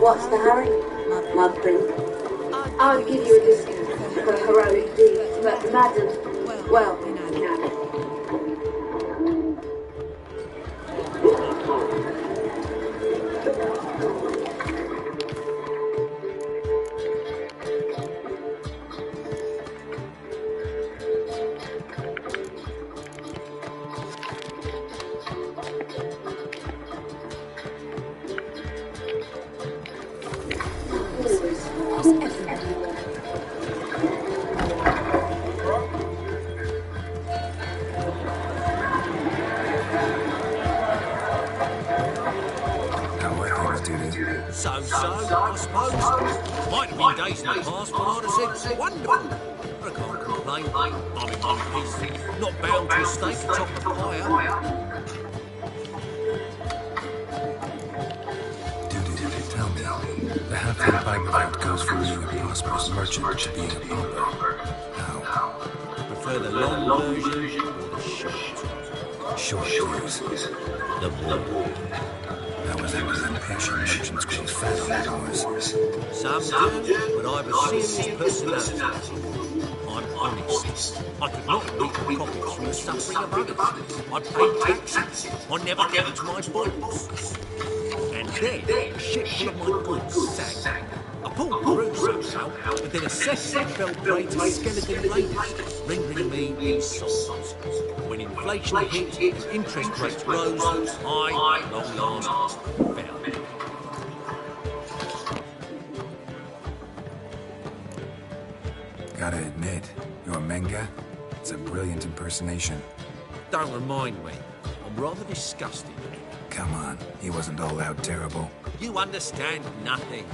What's the hurry? Nothing. I'd give you a discount for a heroic deed, but madam, well, you know. So, I suppose. Might have been days in the past when I'd have said, wonderful. But I can't complain. I'm in one piece, not bound to a stake atop the fire. Dude, tell me. The half-day bank account goes from being a prosperous merchant to being a pauper. How? Prefer the long version or the short? Short, please. The ball. That was impatient merchants grow fat on the doors. Some do, but I've a serious personality. I'm honest. I could not reap the profits from the suffering of others. I pay taxes. I never count my books. And then, a ship full of my goods sank. I pulled through somehow, but then a second fell prey to skeleton raiders, rendering me insolvent. When inflation hit and interest rates rose, I, at long last, fell. Gotta admit, your Menga, it's a brilliant impersonation. Don't remind me. I'm rather disgusted. Come on, he wasn't all out terrible. You understand nothing.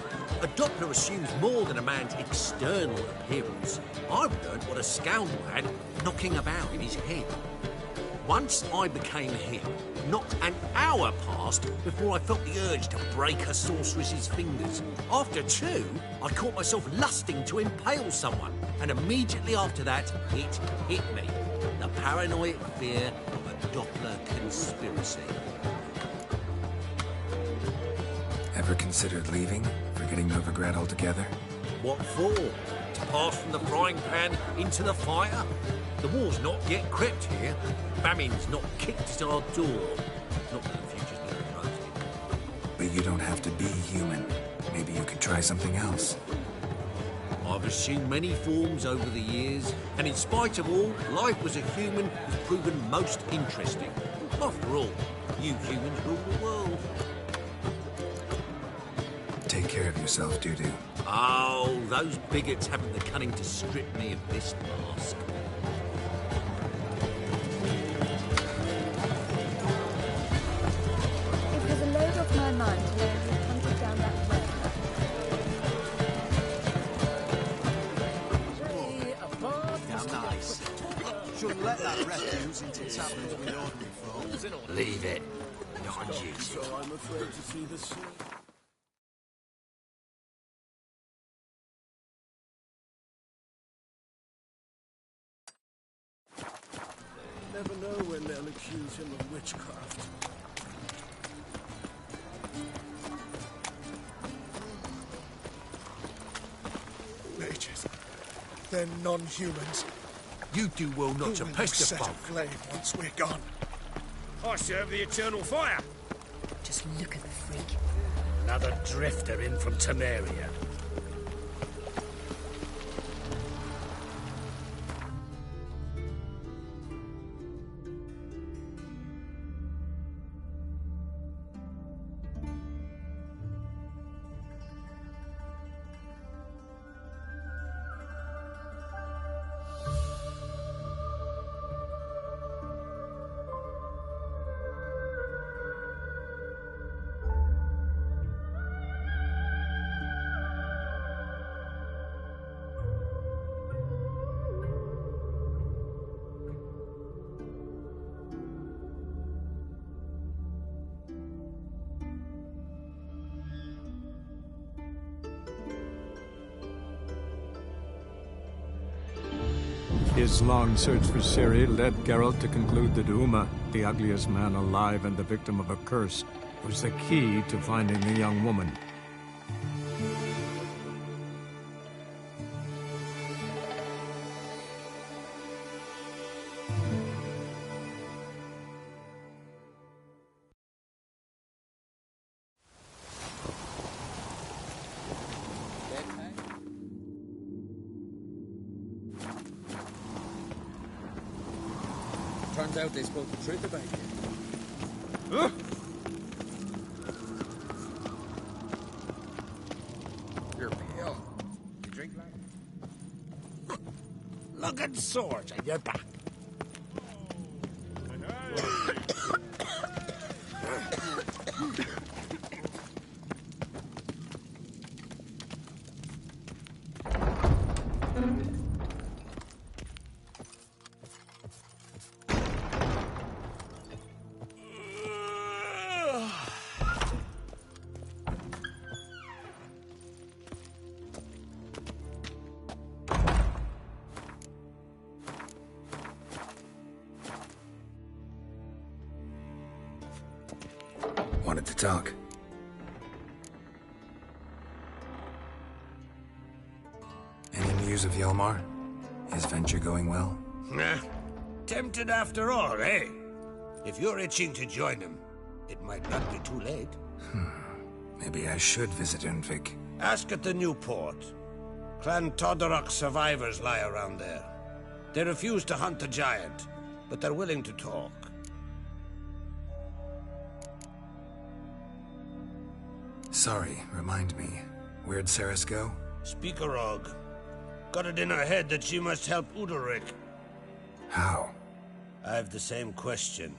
A Doppler assumes more than a man's external appearance. I've learned what a scoundrel had knocking about in his head. Once I became him, not an hour passed before I felt the urge to break a sorceress's fingers. After two, I caught myself lusting to impale someone, and immediately after that, it hit me. The paranoid fear of a Doppler conspiracy. Ever considered leaving? Forgetting Novigrad altogether? What for? To pass from the frying pan into the fire? The war's not yet crept here. Famine's not kicked at our door. Not that the future's been rosy. But you don't have to be human. Maybe you could try something else. I've assumed many forms over the years, and in spite of all, life as a human has proven most interesting. After all, you humans rule the world. Take care of yourself, Dudu. Oh, those bigots haven't the cunning to strip me of this mask. It was a load off my mind to learn you hunted down that That's nice. Shouldn't let that refuse into taverns with ordinary folk. Leave it. Not use it. So I'm afraid to see the sea. Never know when they'll accuse him of witchcraft. Mages. They're non-humans. You do well not to Who will pester set folk. aflame once we're gone? I serve the eternal fire. Just look at the freak. Another drifter in from Temeria. His long search for Ciri led Geralt to conclude that Uma, the ugliest man alive and the victim of a curse, was the key to finding the young woman. Turns out they spoke the truth about you. Huh? You're pale. You drink like... Looking swords on your back. Wanted to talk. Any news of Yelmar? His venture going well? Nah. Tempted after all, eh? If you're itching to join him, it might not be too late. Maybe I should visit Undvik. Ask at the new port. Clan Todorok survivors lie around there. They refuse to hunt the giant, but they're willing to talk. Sorry, remind me. Where'd Ceres go? Speakerog. Got it in her head that she must help Udalryk. How? I've the same question.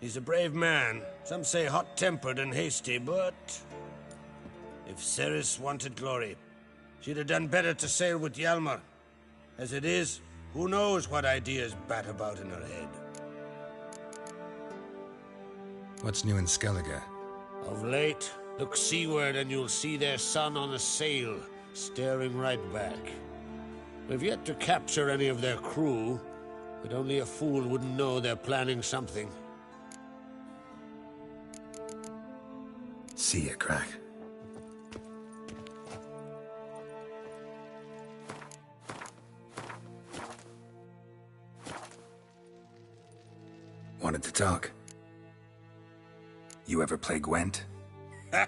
He's a brave man. Some say hot-tempered and hasty, but... if Ceres wanted glory, she'd have done better to sail with Hjalmar. As it is, who knows what ideas bat about in her head. What's new in Skellige? Of late, look seaward and you'll see their sun on a sail, staring right back. We've yet to capture any of their crew, but only a fool wouldn't know they're planning something. See ya, Crack. Wanted to talk. You ever play Gwent? Ha!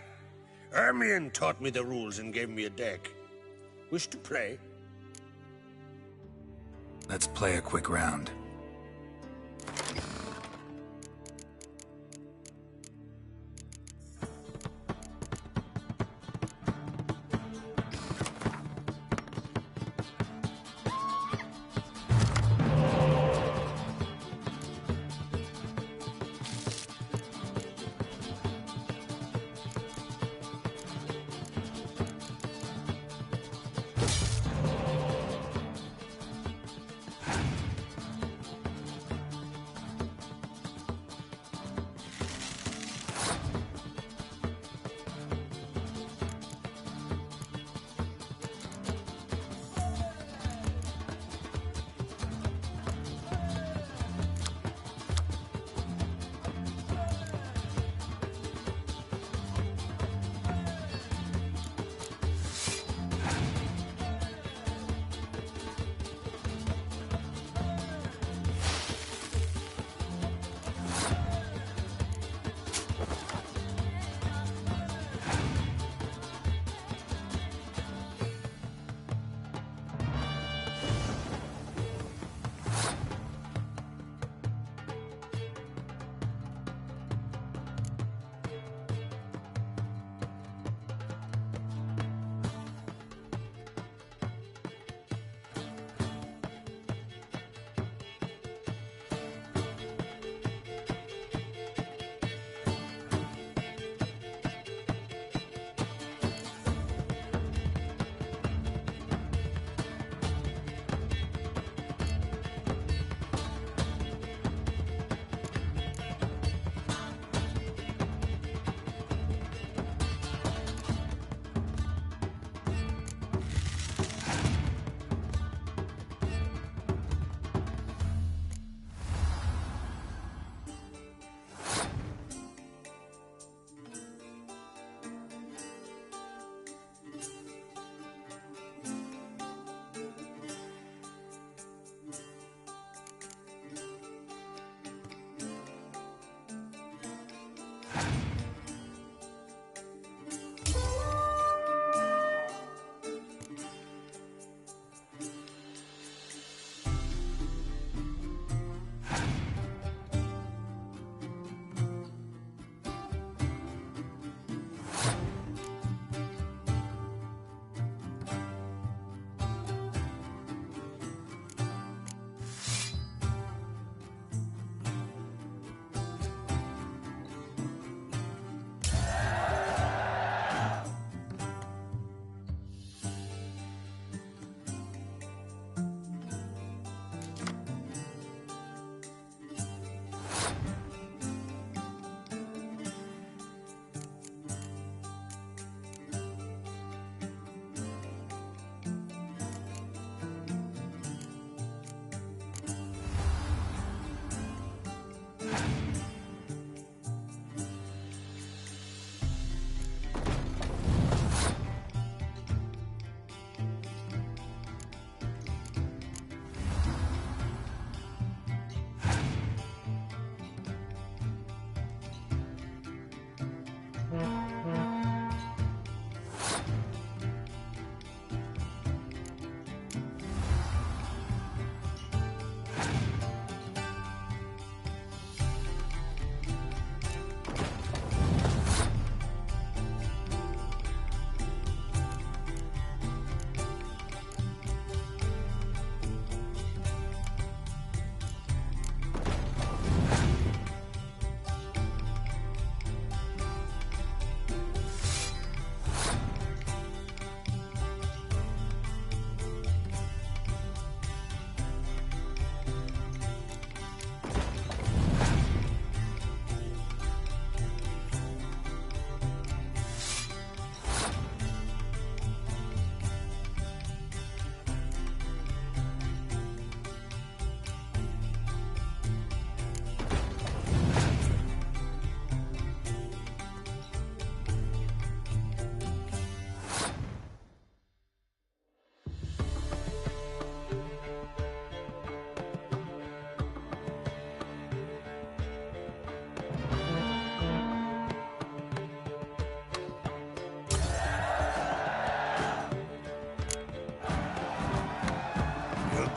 Ermion taught me the rules and gave me a deck. Wish to play? Let's play a quick round.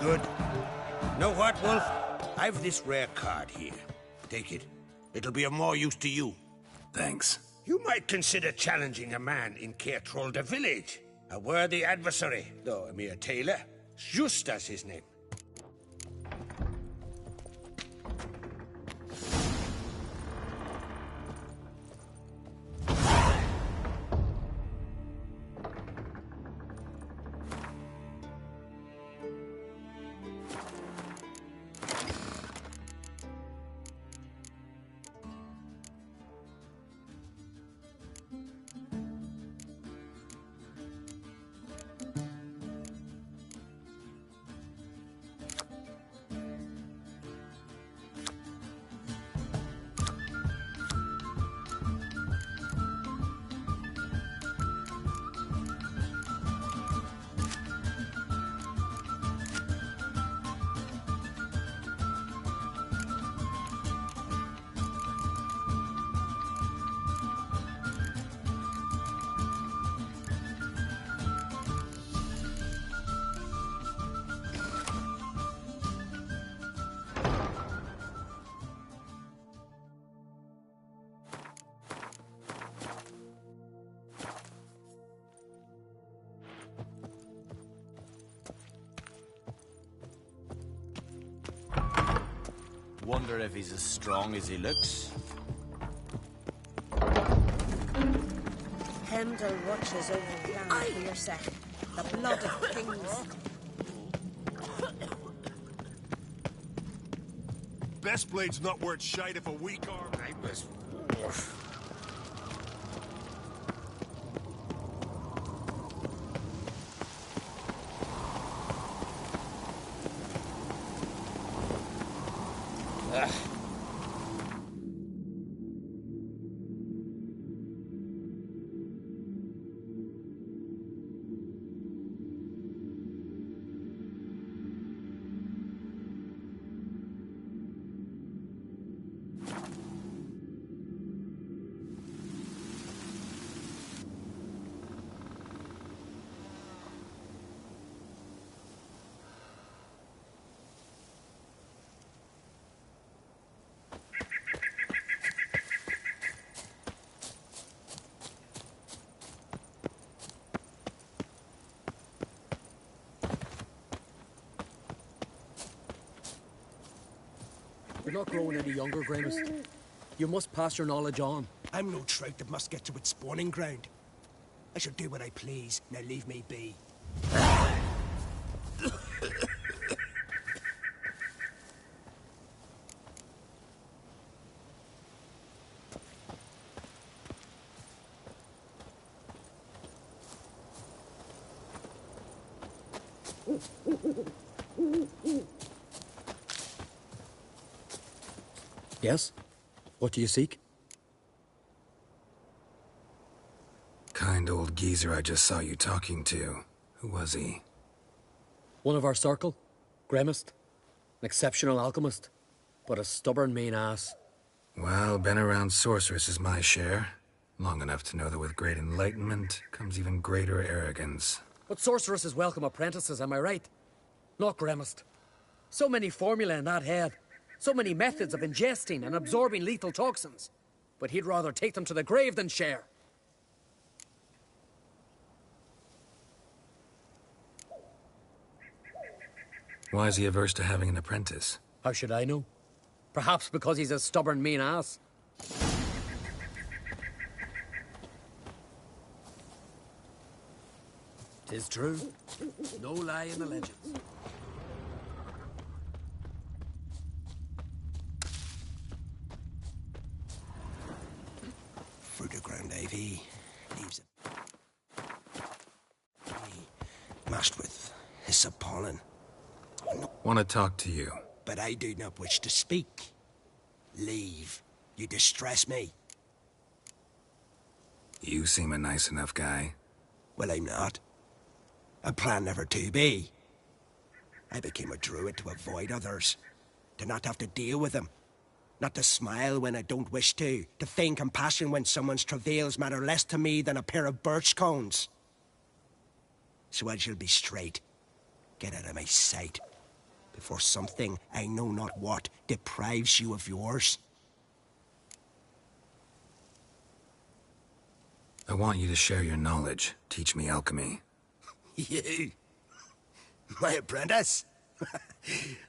good. Know what, Wolf? I've this rare card here. Take it. It'll be of more use to you. Thanks. You might consider challenging a man in Caertrolda village. A worthy adversary, though a mere tailor. Justas his name. Wonder if he's as strong as he looks. Hemdall watches over the land for your sake. The blood of kings. Bestblade's not worth shite if a weak arm... You're not growing any younger, Gramus. You must pass your knowledge on. I'm no trout that must get to its spawning ground. I shall do what I please, now leave me be. Yes? What do you seek? Kind old geezer I just saw you talking to. Who was he? One of our circle. Gremist. An exceptional alchemist. But a stubborn mean ass. Well, been around sorceress is my share. Long enough to know that with great enlightenment comes even greater arrogance. But sorceresses welcome apprentices, am I right? Not Gremist. So many formulae in that head. So many methods of ingesting and absorbing lethal toxins. But he'd rather take them to the grave than share. Why is he averse to having an apprentice? How should I know? Perhaps because he's a stubborn, mean ass. 'Tis true. No lie in the legends. Through the ground, Davy. Leaves it. Mashed with hyssop pollen. Want to talk to you. But I do not wish to speak. Leave. You distress me. You seem a nice enough guy. Well, I'm not. I plan never to be. I became a druid to avoid others. To not have to deal with them. Not to smile when I don't wish to feign compassion when someone's travails matter less to me than a pair of birch cones. So I shall be straight. Get out of my sight. before something, I know not what, deprives you of yours. I want you to share your knowledge. Teach me alchemy. You? My apprentice?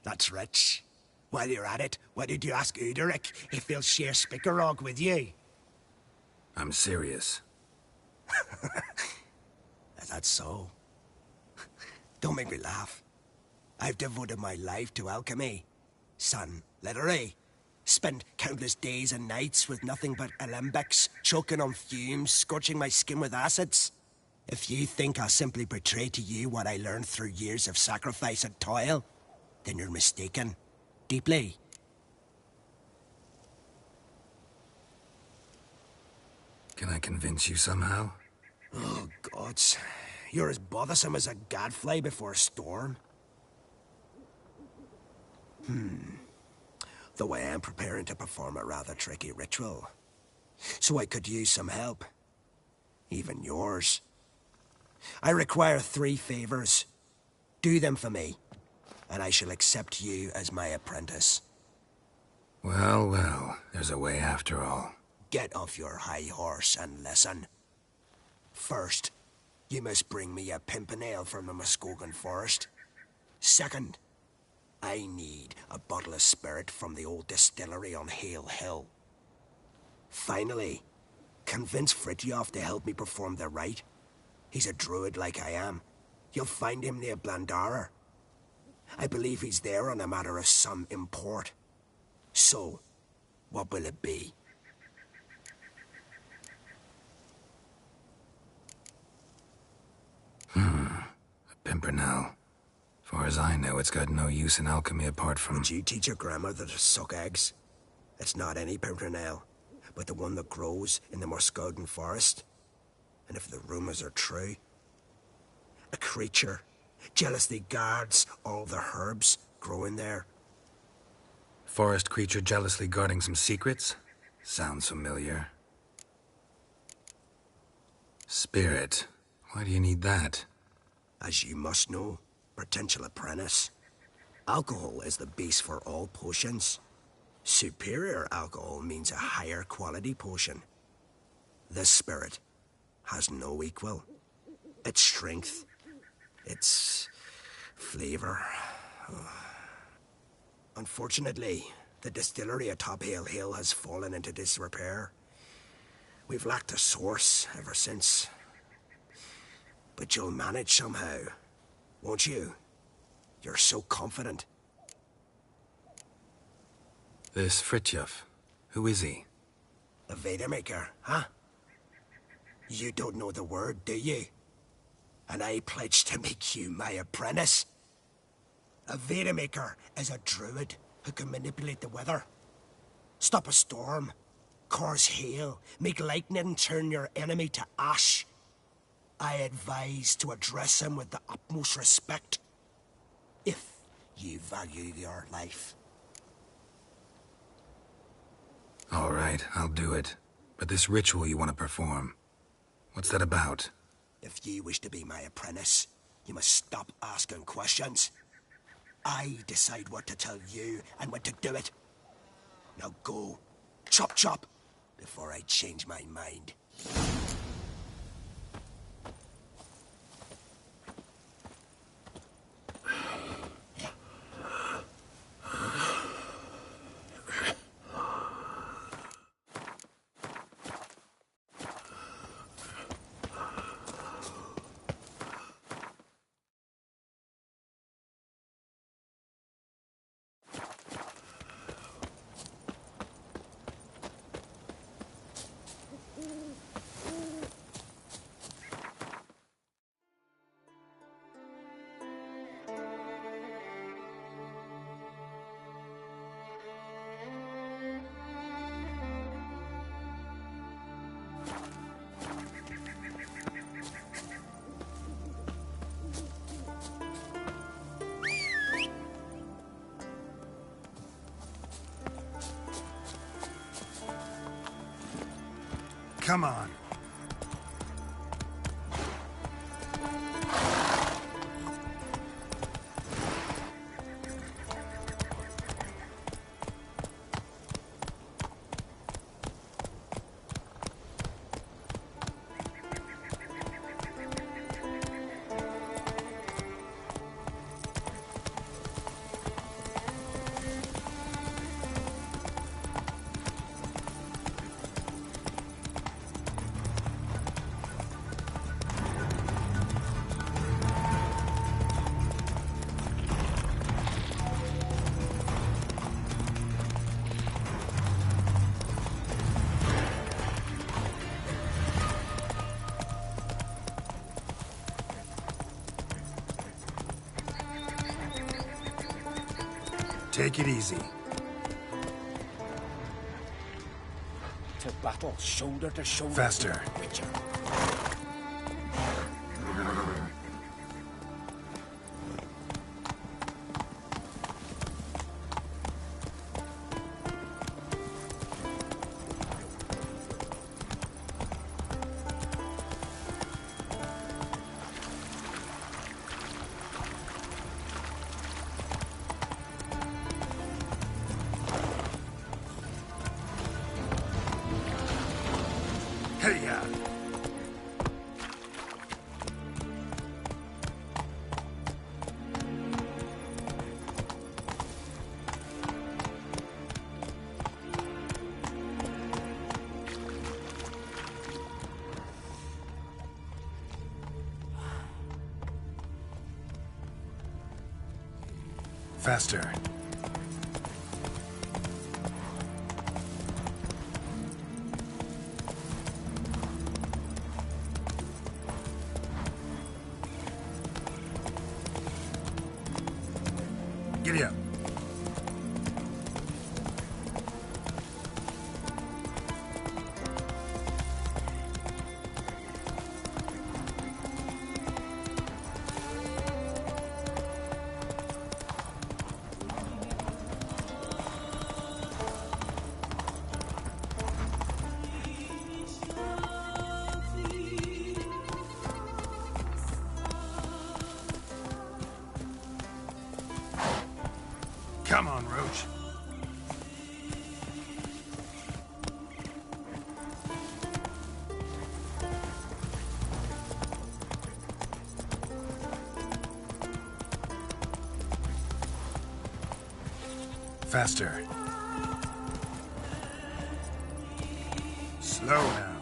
That's rich. While you're at it, why did you ask Uderic if he'll share Spikarog with you? I'm serious. That's so. Don't make me laugh. I've devoted my life to alchemy. Son, literally. Spent countless days and nights with nothing but alembics, choking on fumes, scorching my skin with acids. If you think I'll simply portray to you what I learned through years of sacrifice and toil, then you're mistaken. Deeply. Can I convince you somehow? Oh, gods. You're as bothersome as a gadfly before a storm. Though I am preparing to perform a rather tricky ritual. So I could use some help. Even yours. I require 3 favors. Do them for me, and I shall accept you as my apprentice. Well, well, there's a way after all. Get off your high horse and listen. First, you must bring me a pimpernel from the Muskogan forest. Second, I need a bottle of spirit from the old distillery on Hale Hill. Finally, convince Fritjof to help me perform the rite. He's a druid like I am. You'll find him near Blandara. I believe he's there on a matter of some import. So, what will it be? A pimpernel. Far as I know, it's got no use in alchemy apart from... Would you teach your grandmother to suck eggs? It's not any pimpernel, but the one that grows in the Muskogan forest. And if the rumors are true, a creature jealously guards all the herbs growing there. Forest creature jealously guarding some secrets? Sounds familiar. Spirit. Why do you need that? As you must know, potential apprentice, alcohol is the base for all potions. Superior alcohol means a higher quality potion. This spirit has no equal. Its strength, its flavor. Unfortunately, the distillery atop Hale Hill has fallen into disrepair. We've lacked a source ever since. But you'll manage somehow, won't you? You're so confident. This Fritjof, who is he? A Vedamaker, huh? You don't know the word, do you? And I pledge to make you my apprentice. A Vedamaker is a druid who can manipulate the weather. Stop a storm, cause hail, make lightning turn your enemy to ash. I advise to address him with the utmost respect, if you value your life. All right, I'll do it. But this ritual you want to perform, what's that about? If you wish to be my apprentice, you must stop asking questions. I decide what to tell you and when to do it. Now go, chop chop, before I change my mind. Come on. Take it easy. To battle, shoulder to shoulder. Faster. Witcher. Hey, ya. Faster. Giddy up. Come on, Roach. Faster. Slow now.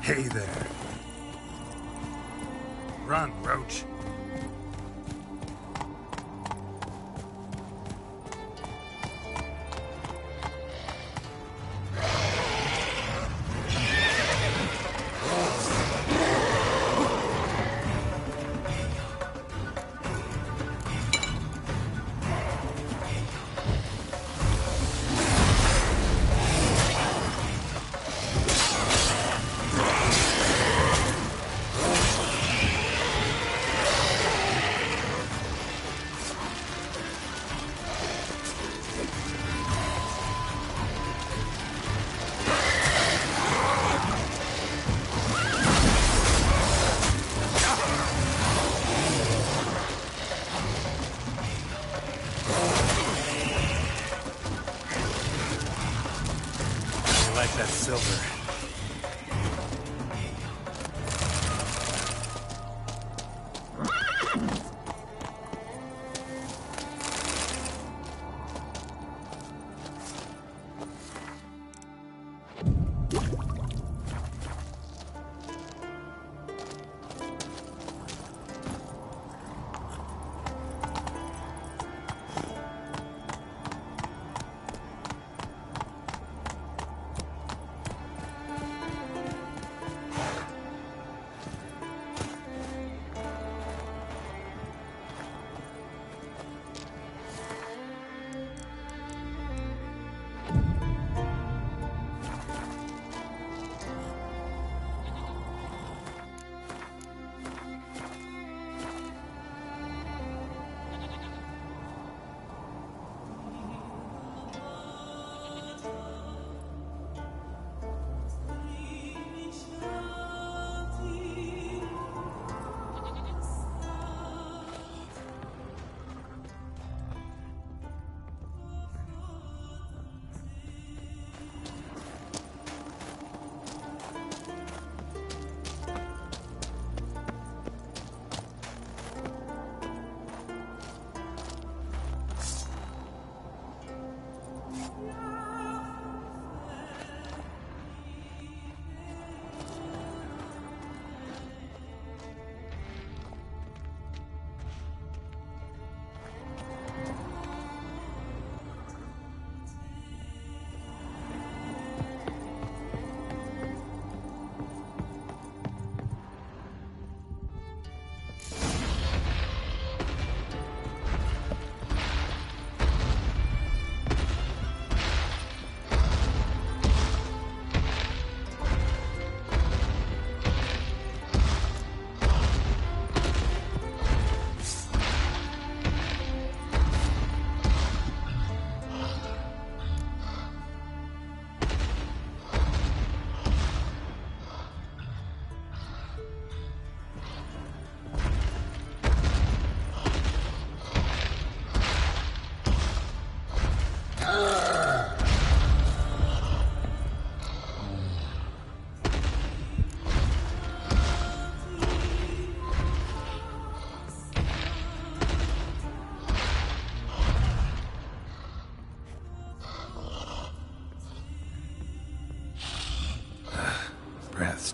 Hey there. Run, Roach.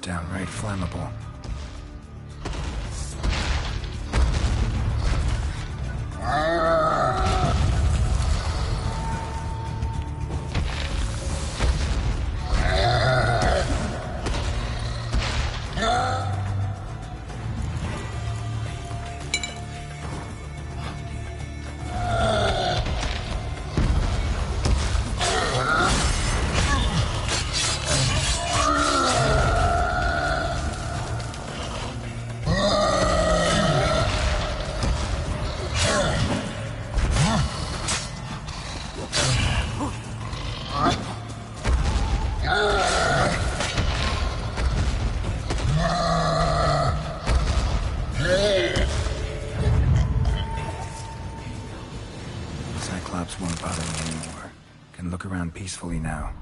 downright flammable. Cyclops won't bother me anymore. Can look around peacefully now.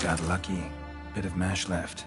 Got lucky. Bit of mash left.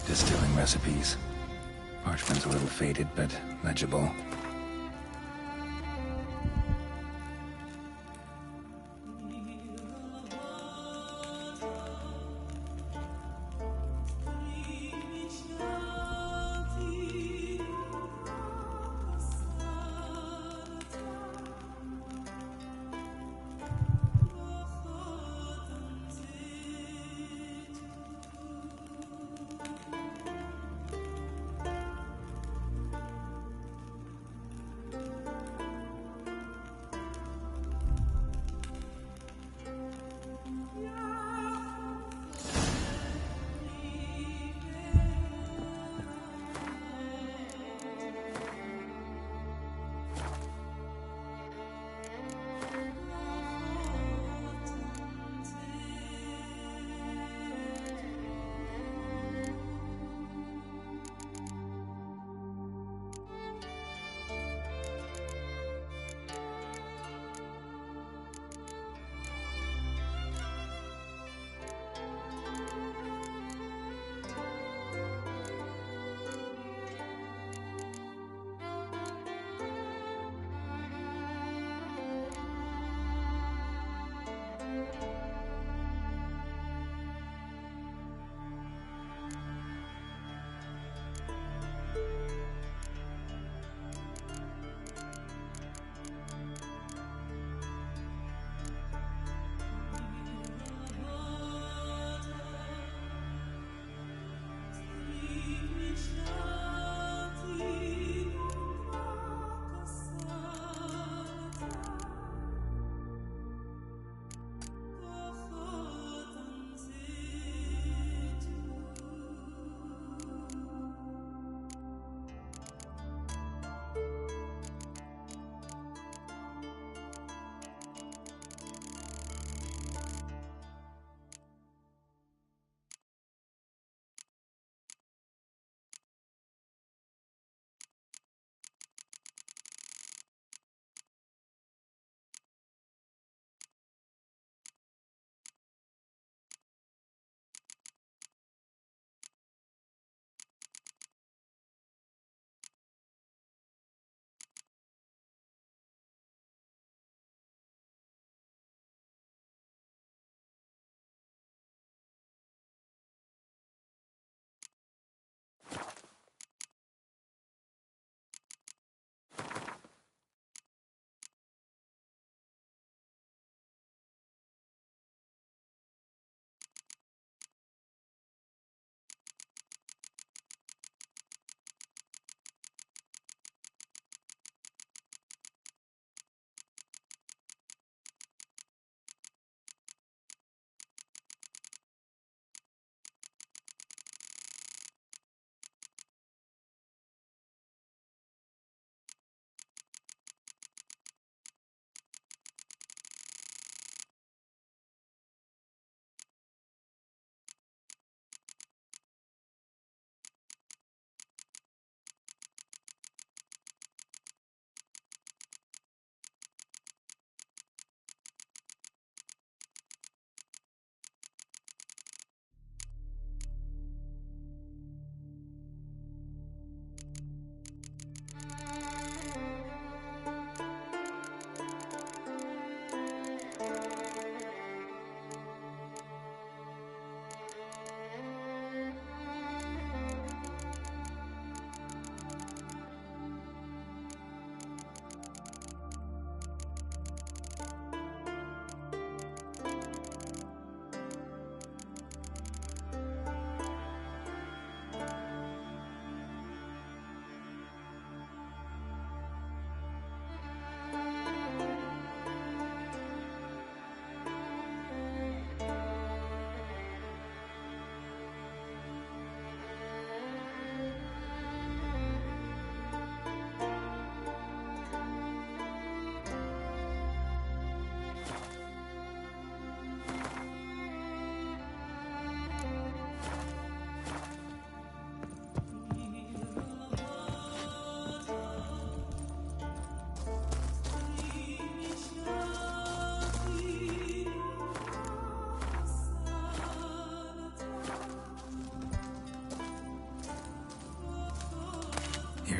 Distilling recipes. Parchment's a little faded, but legible.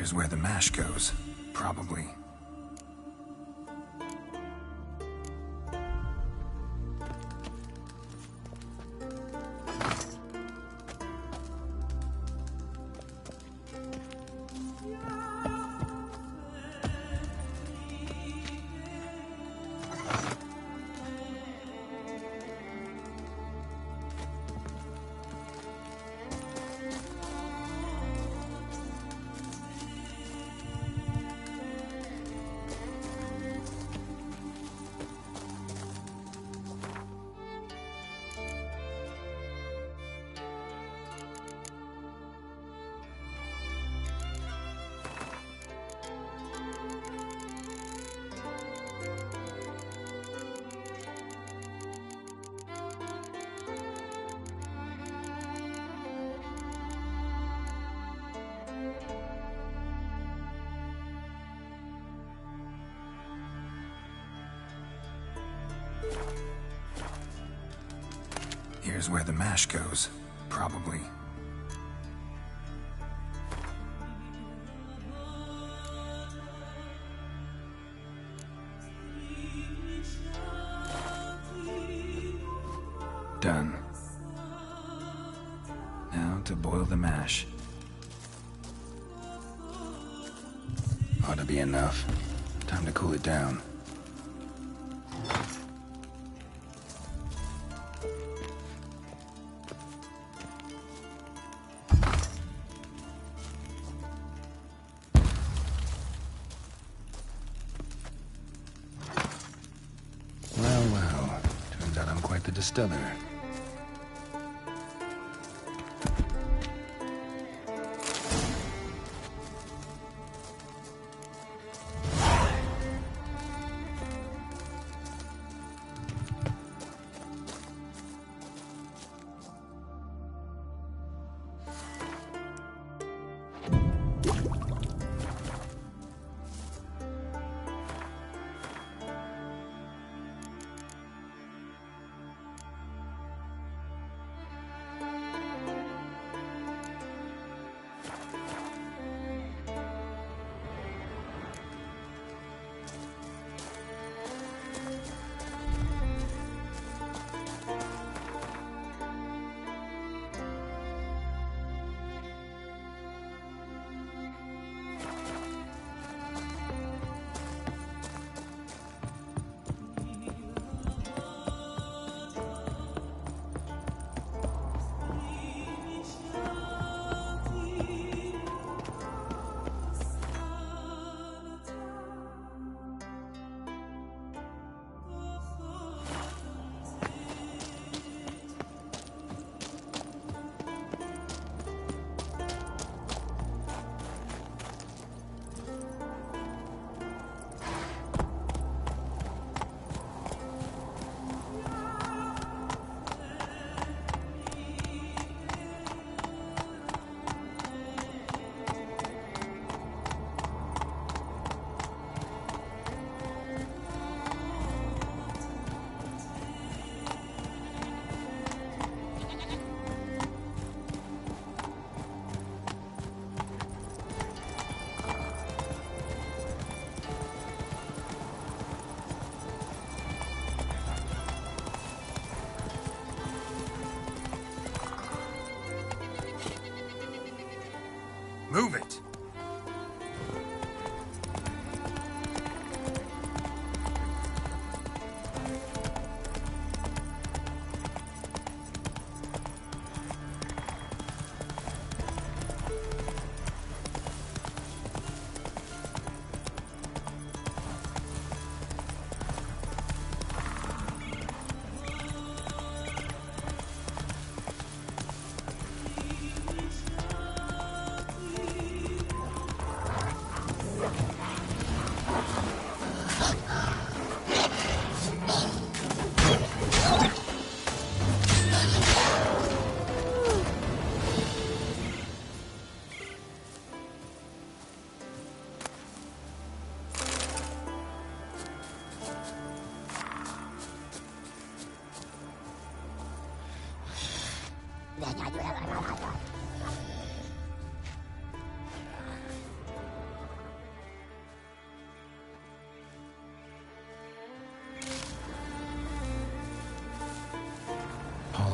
Here's where the mash goes. Probably. Here's where the mash goes. Probably. Done. Now to boil the mash. Ought to be enough. Time to cool it down. Well, turns out I'm quite the distiller. Move it!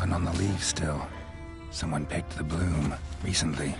Nothing on the leaf still. Someone picked the bloom recently.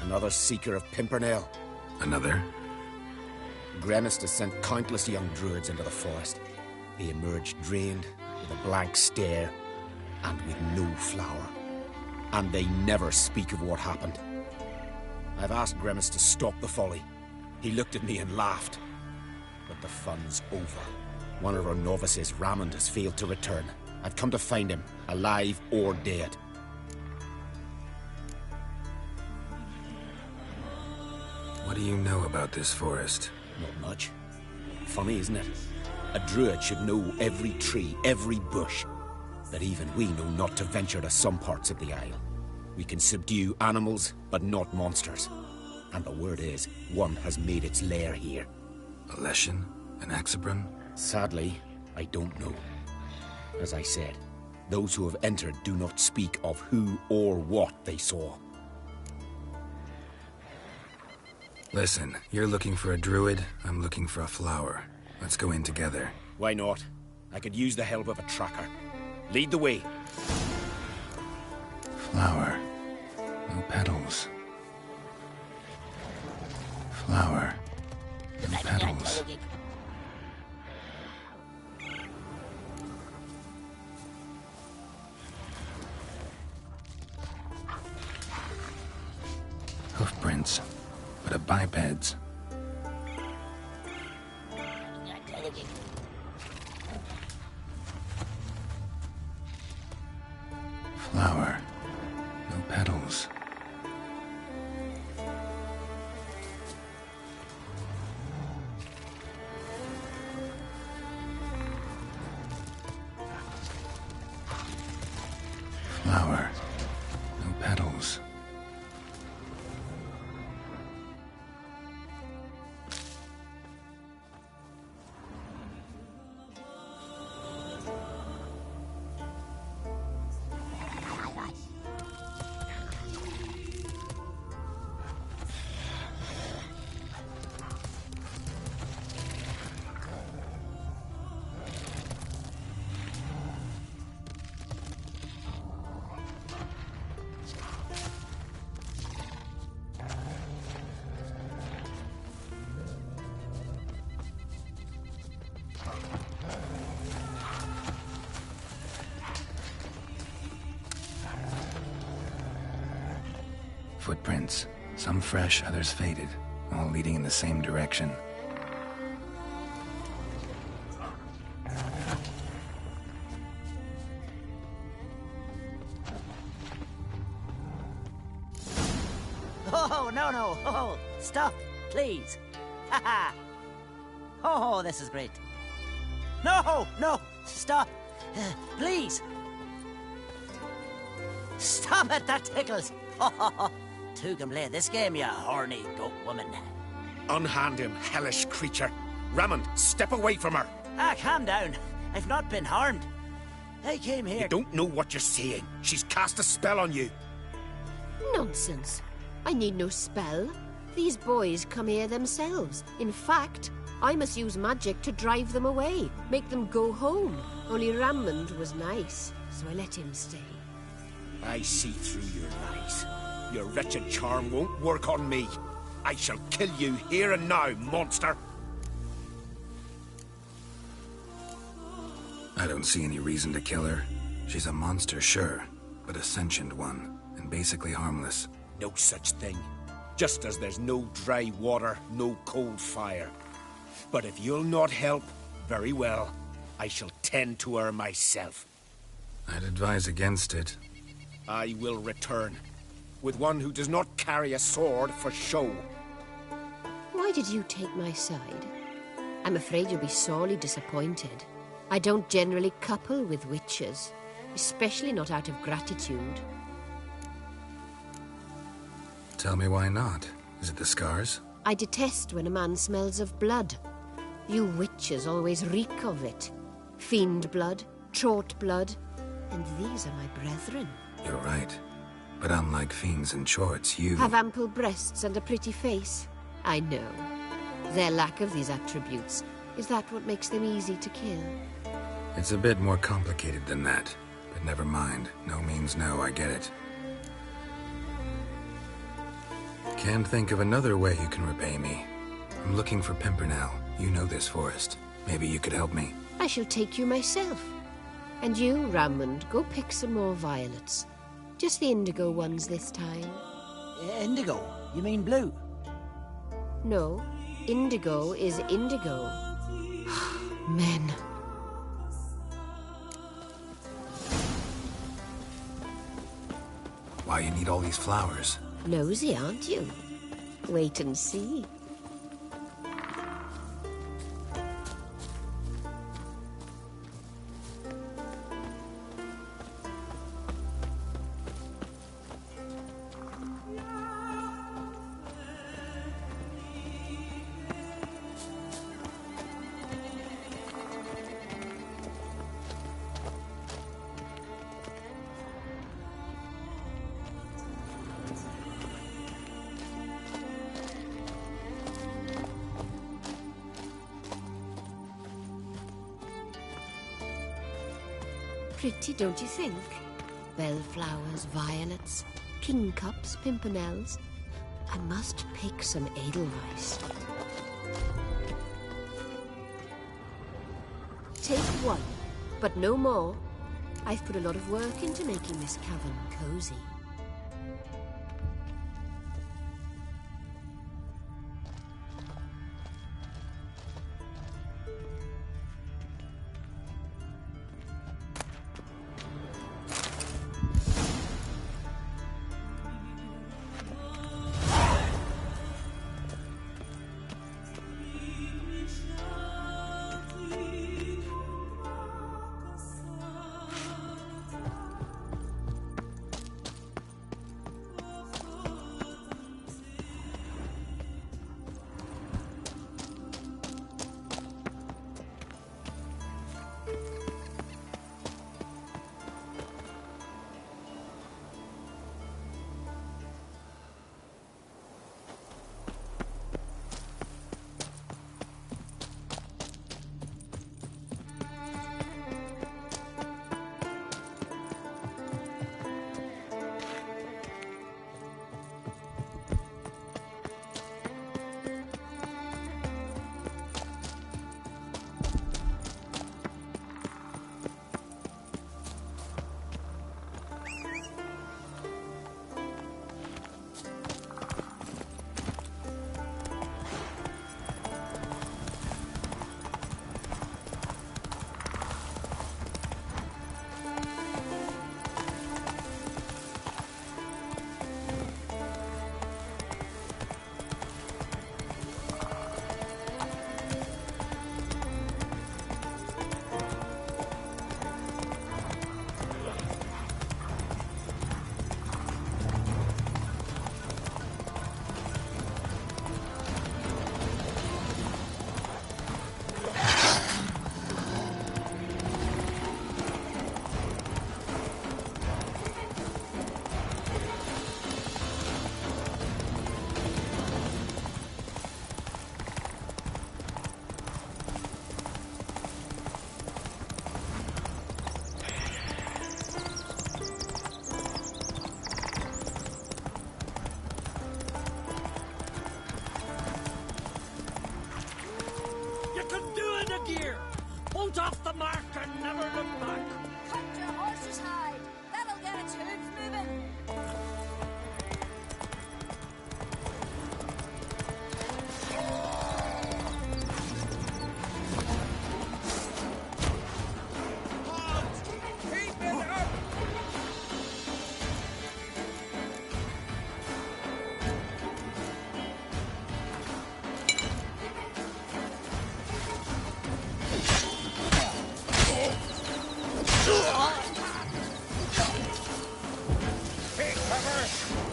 Another seeker of Pimpernel. Another? Gremist has sent countless young druids into the forest. They emerge drained, with a blank stare, and with no flower. And they never speak of what happened. I've asked Gremist to stop the folly. He looked at me and laughed. But the fun's over. One of our novices, Raymond, has failed to return. I've come to find him, alive or dead. What do you know about this forest? Not much. Funny, isn't it? A druid should know every tree, every bush. But even we know not to venture to some parts of the Isle. We can subdue animals, but not monsters. And the word is, one has made its lair here. A Leshen? An Axabron? Sadly, I don't know. As I said, those who have entered do not speak of who or what they saw. Listen, you're looking for a druid, I'm looking for a flower. Let's go in together. Why not? I could use the help of a tracker. Lead the way. Flower. No petals. Flower. No petals. Hoofprints, but of bipeds. Flower. No petals. Flower. No petals. Footprints. Some fresh, others faded, all leading in the same direction. Oh, no. Oh, stop, please. Haha. Oh, this is great. No, stop. Please. Stop it, that tickles. Two can play this game, you horny goat woman. Unhand him, hellish creature. Raymond, step away from her. Calm down. I've not been harmed. I came here... You don't know what you're saying. She's cast a spell on you. Nonsense. I need no spell. These boys come here themselves. In fact, I must use magic to drive them away, make them go home. Only Raymond was nice, so I let him stay. I see through your lies. Your wretched charm won't work on me. I shall kill you here and now, monster! I don't see any reason to kill her. She's a monster, sure, but a sentient one, and basically harmless. No such thing. Just as there's no dry water, no cold fire. But if you'll not help, very well. I shall tend to her myself. I'd advise against it. I will return, with one who does not carry a sword for show. Why did you take my side? I'm afraid you'll be sorely disappointed. I don't generally couple with witches, especially not out of gratitude. Tell me why not. Is it the scars? I detest when a man smells of blood. You witches always reek of it. Fiend blood, trot blood, and these are my brethren. You're right. But unlike fiends and chorts, you... have ample breasts and a pretty face. I know. Their lack of these attributes, is that what makes them easy to kill? It's a bit more complicated than that. But never mind. No means no, I get it. Can't think of another way you can repay me. I'm looking for Pimpernel. You know this forest. Maybe you could help me. I shall take you myself. And you, Rammond, go pick some more violets. Just the indigo ones this time. Indigo? You mean blue? No, indigo is indigo. Men. Why you need all these flowers? Nosy, aren't you? Wait and see. Pretty, don't you think? Bellflowers, violets, kingcups, pimpernels. I must pick some edelweiss. Take one, but no more. I've put a lot of work into making this cavern cozy.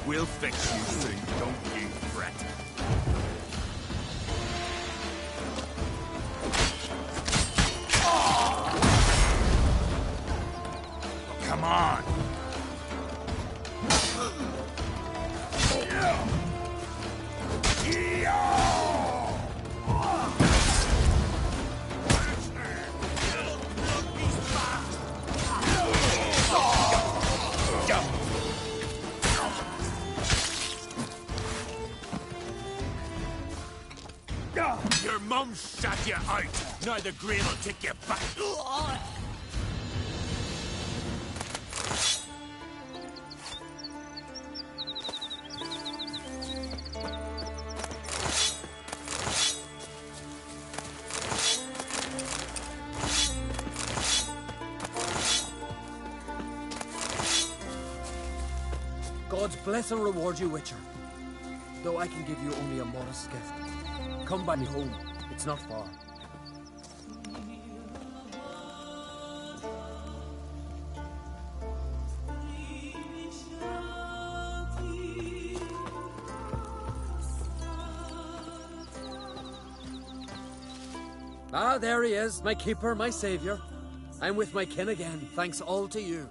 We'll fix you soon, don't you fret. Come on! Your mum shot you out. Now the grave will take you back. God's bless and reward you, Witcher. Though I can give you only a modest gift. Come by me home. It's not far. Ah, there he is, my keeper, my savior. I'm with my kin again, thanks all to you.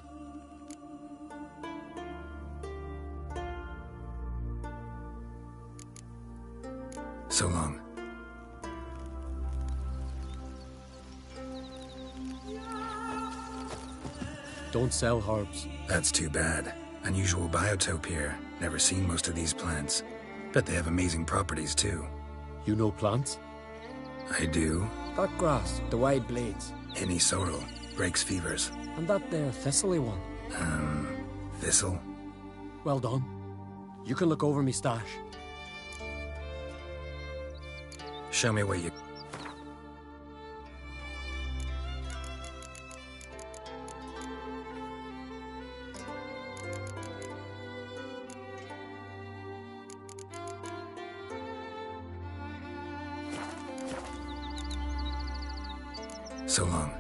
So long. Don't sell herbs. That's too bad. Unusual biotope here. Never seen most of these plants. Bet they have amazing properties too. You know plants? I do. That grass, the wide blades. Any sorrel. Breaks fevers. And that there thistly one. Thistle? Well done. You can look over me stash. Show me what you... So long.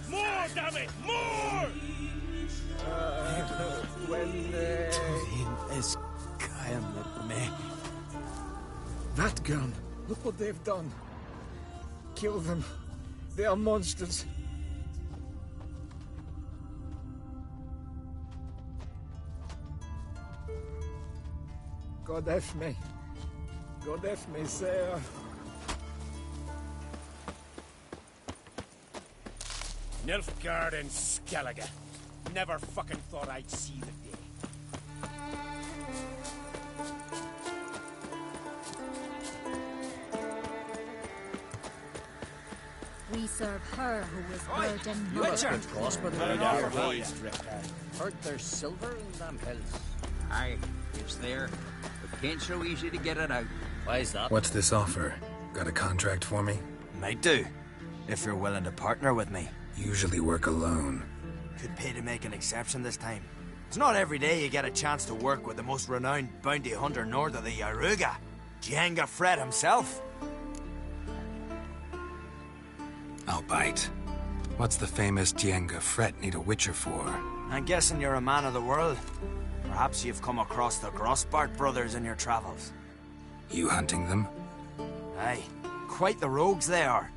More, damn it! More! Turin is kind of me. That gun. Look what they've done. Kill them. They are monsters. God F me. God F me, sir. Nilfgaard and Skellige. Never fucking thought I'd see the day. We serve her who is burdened. You must mother. be prosper Hey, now, your boys. voice, Heard there's silver in them hills. Aye, it's there. But can't so easy to get it out. Why is that? What's this offer? Got a contract for me? Might do, if you're willing to partner with me. Usually work alone. Could pay to make an exception this time. It's not every day you get a chance to work with the most renowned bounty hunter north of the Yaruga, Jenga Fred himself. I'll bite. What's the famous Jenga Fred need a witcher for? I'm guessing you're a man of the world. Perhaps you've come across the Grossbart brothers in your travels. You hunting them? Aye, quite the rogues they are.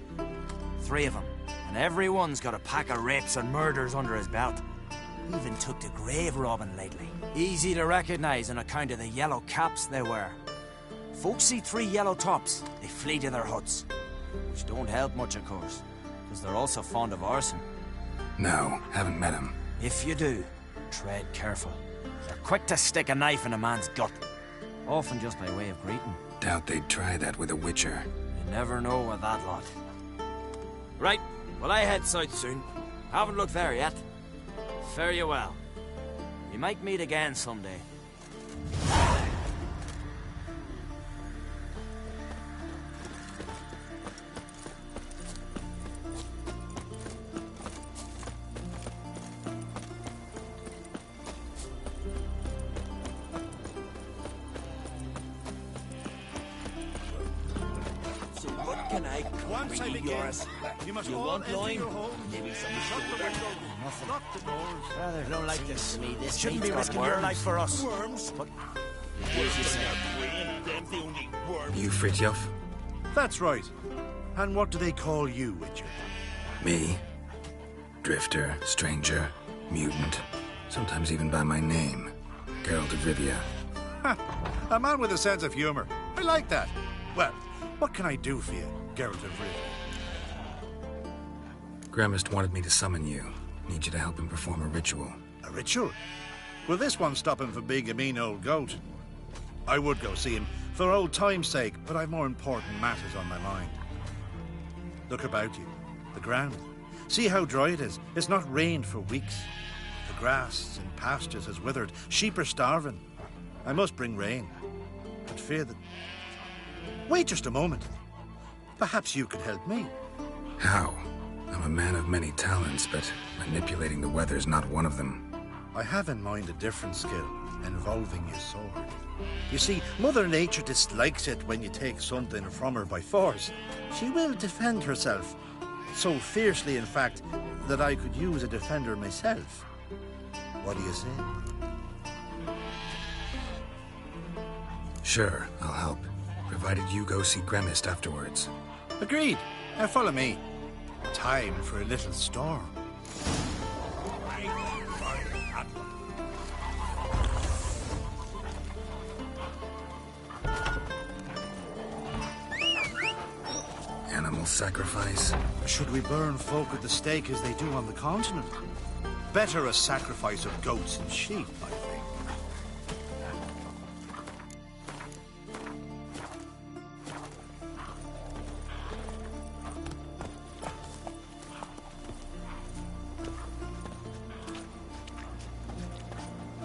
3 of them, and everyone's got a pack of rapes and murders under his belt. Even took to grave robbing lately. Easy to recognize on account of the yellow caps they wear. Folks see 3 yellow tops, they flee to their huts. Which don't help much, of course, because they're also fond of arson. No, haven't met him. If you do, tread careful. They're quick to stick a knife in a man's gut. Often just by way of greeting. Doubt they'd try that with a witcher. You never know with that lot. Right, well I head south soon. Haven't looked there yet. Fare you well. We might meet again someday. Once I begin, you must all enter your homes. Maybe some Shut the window. Lock the doors. Rather don't like this. Me, this Shouldn't be meat's got risking your worms. life for us. Worms? But You Fritjof? That's right. And what do they call you, Witcher? Me? Drifter, stranger, mutant. Sometimes even by my name. Geralt of Rivia. Ha! A man with a sense of humor. I like that. Well, what can I do for you, Geralt of Rivia? Gremist wanted me to summon you. Need you to help him perform a ritual. A ritual? Will this one stop him from being a mean old goat? I would go see him for old time's sake, but I've more important matters on my mind. Look about you. The ground. See how dry it is. It's not rained for weeks. The grass in pastures has withered. Sheep are starving. I must bring rain. But fear that... Wait just a moment. Perhaps you could help me. How? I'm a man of many talents, but manipulating the weather's not one of them. I have in mind a different skill, involving your sword. You see, Mother Nature dislikes it when you take something from her by force. She will defend herself. So fiercely, in fact, that I could use a defender myself. What do you say? Sure, I'll help. Provided you go see Gremist afterwards. Agreed. Now follow me. Time for a little storm. Animal sacrifice? Should we burn folk at the stake as they do on the continent? Better a sacrifice of goats and sheep, I think.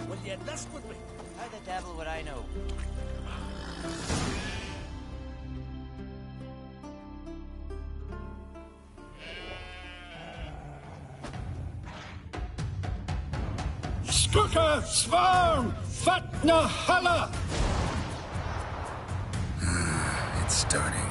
Will you lust with me? How the devil would I know? Skuka Svarm Fatna Hala! It's starting.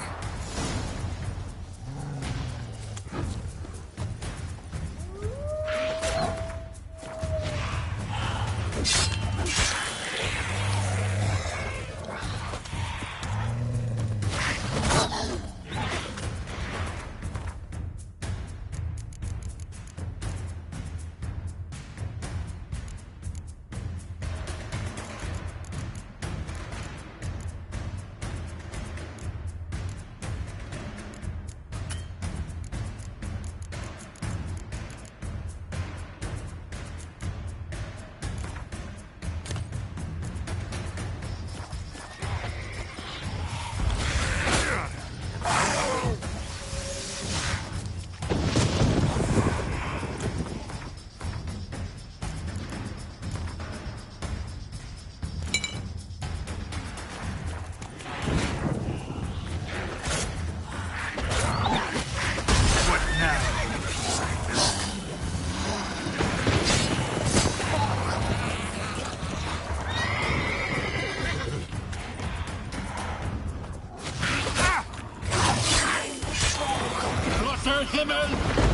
Himmel,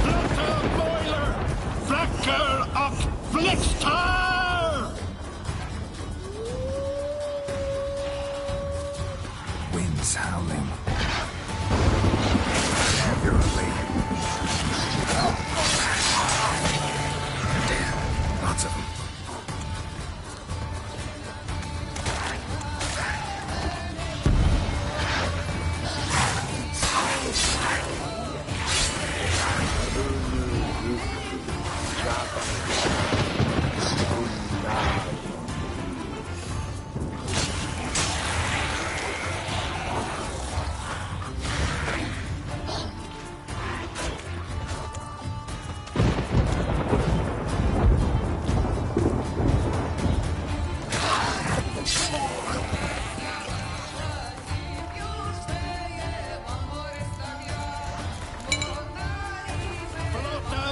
Blotter Boiler, Flacker och Blixtar! Winds howling. Furiously. Damn, lots of them.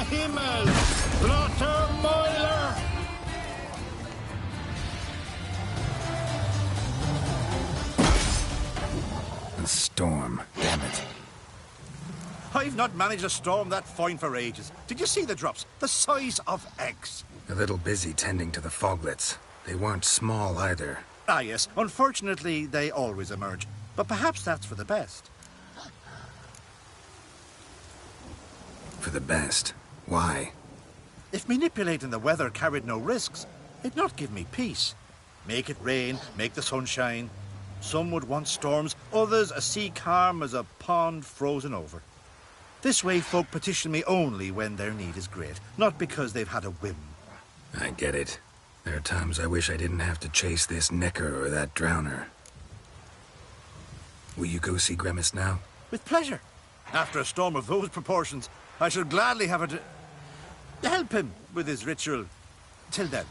Himmel, Blotter Boiler! A storm, damn it. I've not managed a storm that fine for ages. Did you see the drops? The size of eggs. A little busy tending to the foglets. They weren't small either. Ah, yes. Unfortunately, they always emerge. But perhaps that's for the best. For the best? Why? If manipulating the weather carried no risks, it'd not give me peace. Make it rain, make the sun shine. Some would want storms, others a sea calm as a pond frozen over. This way folk petition me only when their need is great, not because they've had a whim. I get it. There are times I wish I didn't have to chase this necker or that drowner. Will you go see Grimace now? With pleasure. After a storm of those proportions, I should gladly have it to help him with his ritual. Till then.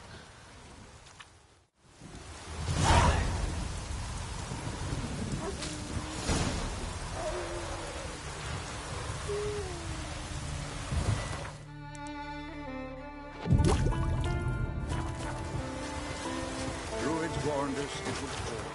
Druids warned us it would fall.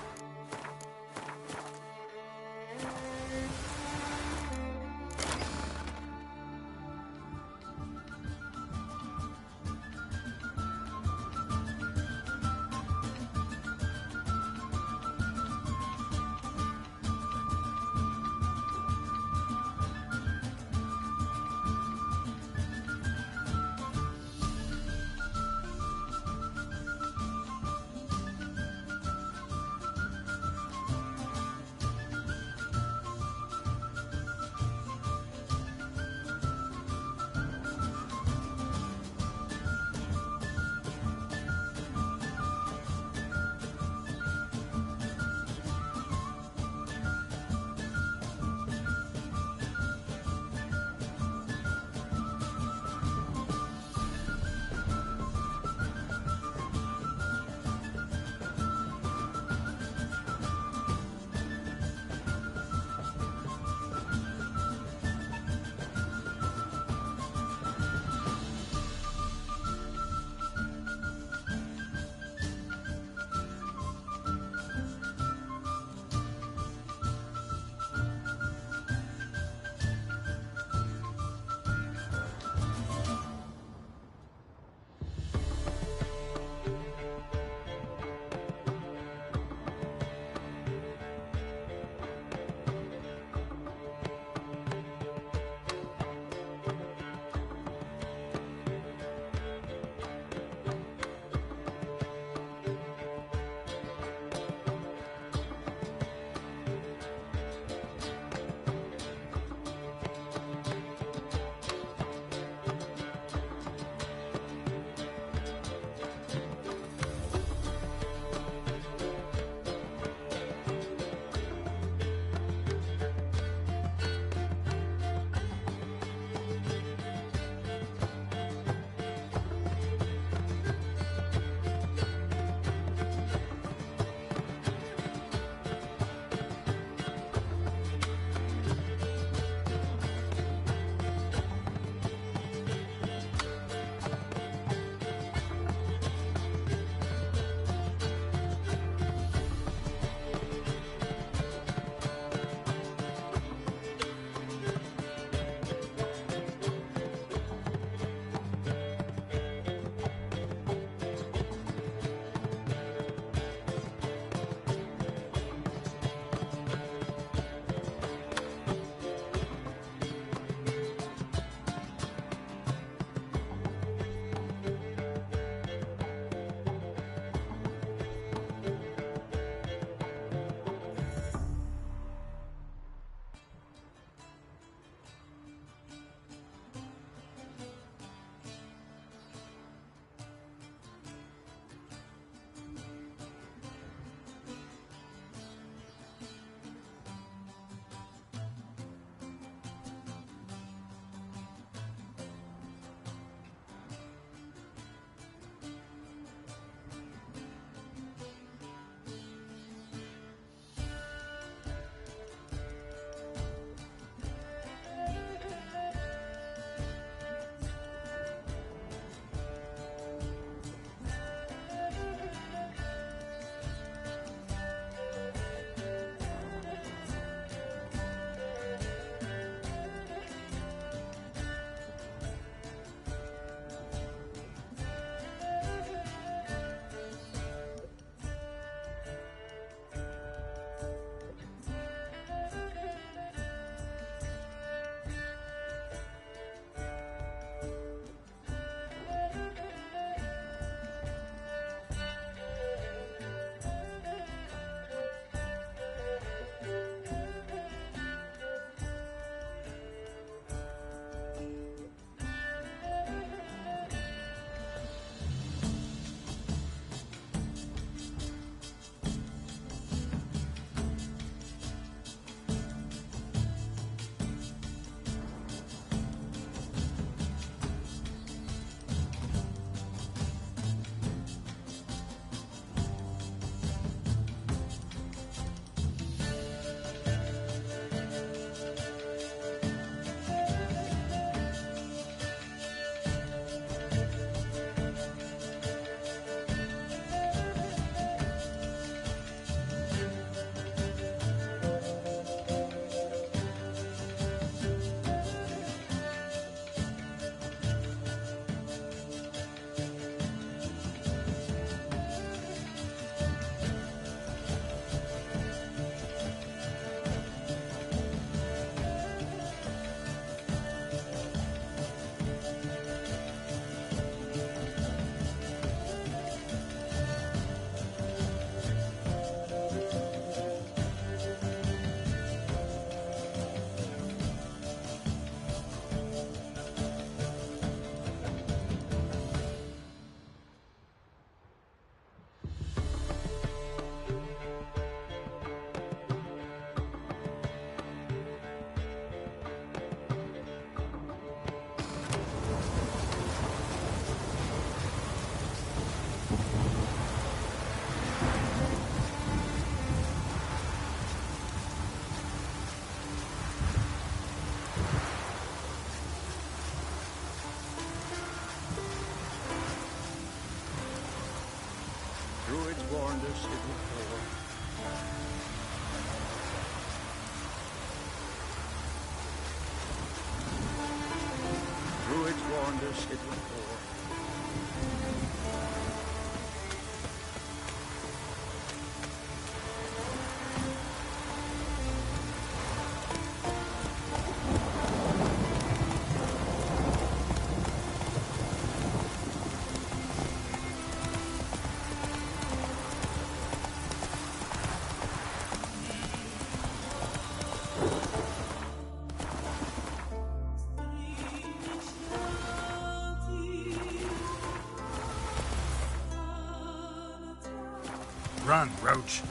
Druids warned us it would pour. Druids warned us it would pour. Run, Roach.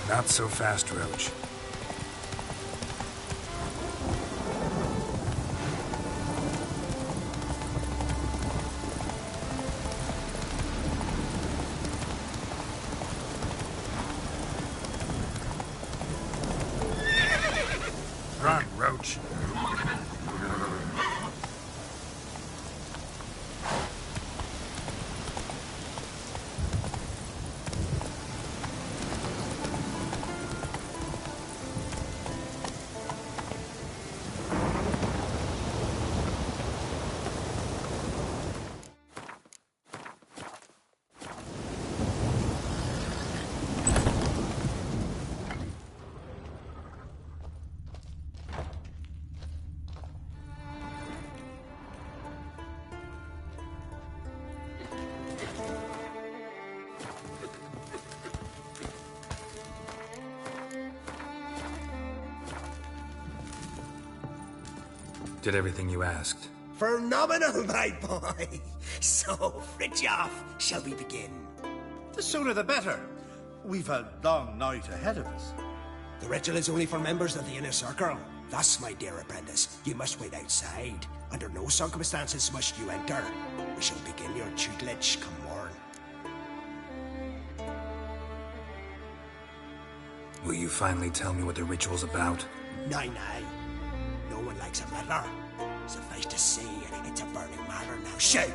Not so fast, Roach. Run, Roach. Did everything you asked. Phenomenal, my boy. So, Fritjof, shall we begin? The sooner the better. We've a long night ahead of us. The ritual is only for members of the inner circle. Thus, my dear apprentice, you must wait outside. Under no circumstances must you enter. We shall begin your tutelage come morn. Will you finally tell me what the ritual's about? Nay. No one likes a meddler. Suffice to say, it's a burning matter now. Shout!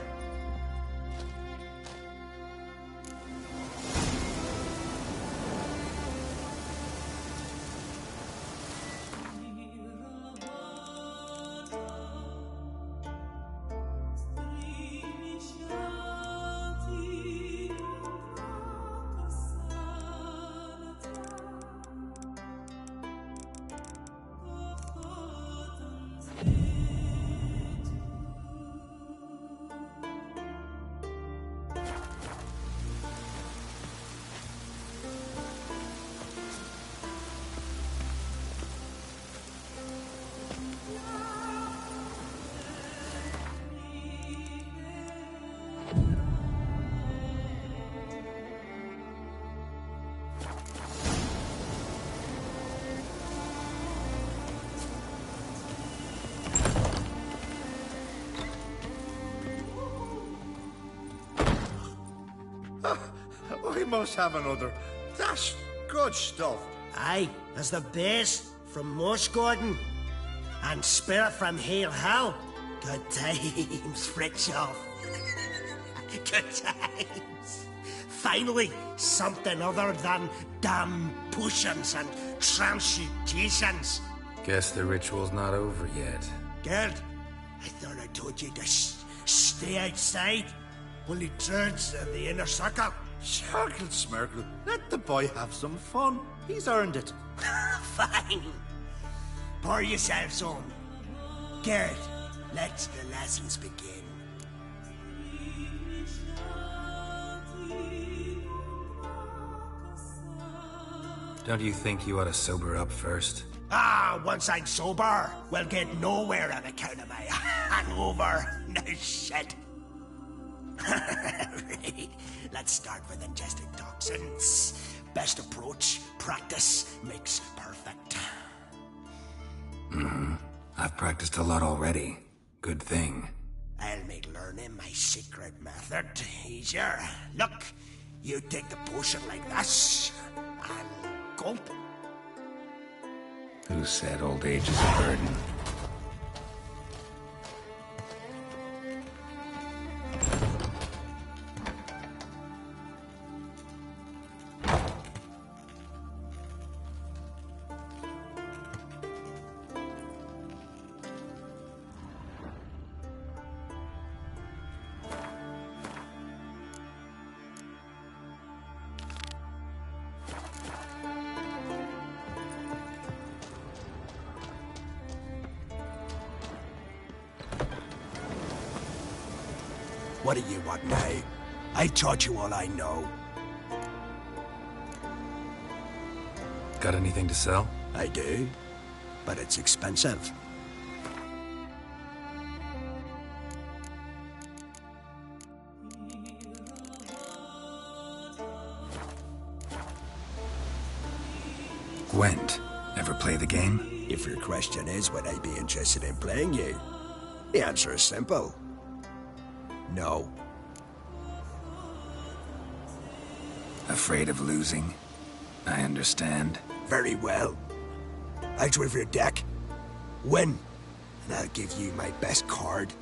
We must have another. That's good stuff. Aye, as the base from Moss Gordon and spirit from Hale Hell. Good times, Fritjof. Good times. Finally, something other than damn potions and transmutations. Guess the ritual's not over yet. Gerd, I thought I told you to stay outside. Only druids in the inner circle. Sharkle Smirkle, let the boy have some fun. He's earned it. Fine. Pour yourselves on. Gerd, Let the lessons begin. Don't you think you ought to sober up first? Once I'm sober, we'll get nowhere on account of my hangover. No shit. Let's start with ingesting toxins. Best approach, practice makes perfect. I've practiced a lot already. Good thing. I'll make learning my secret method easier. Look, you take the potion like this, and gulp. Who said old age is a burden? What do you want now? I taught you all I know. Got anything to sell? I do, but it's expensive. Gwent. Ever play the game? If your question is, would I be interested in playing you? The answer is simple. No. Afraid of losing? I understand. Very well. Out with your deck. Win, and I'll give you my best card.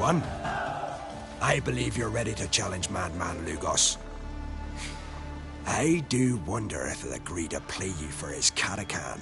one. I believe you're ready to challenge Madman Lugos. I do wonder if he'll agree to play you for his Catacan.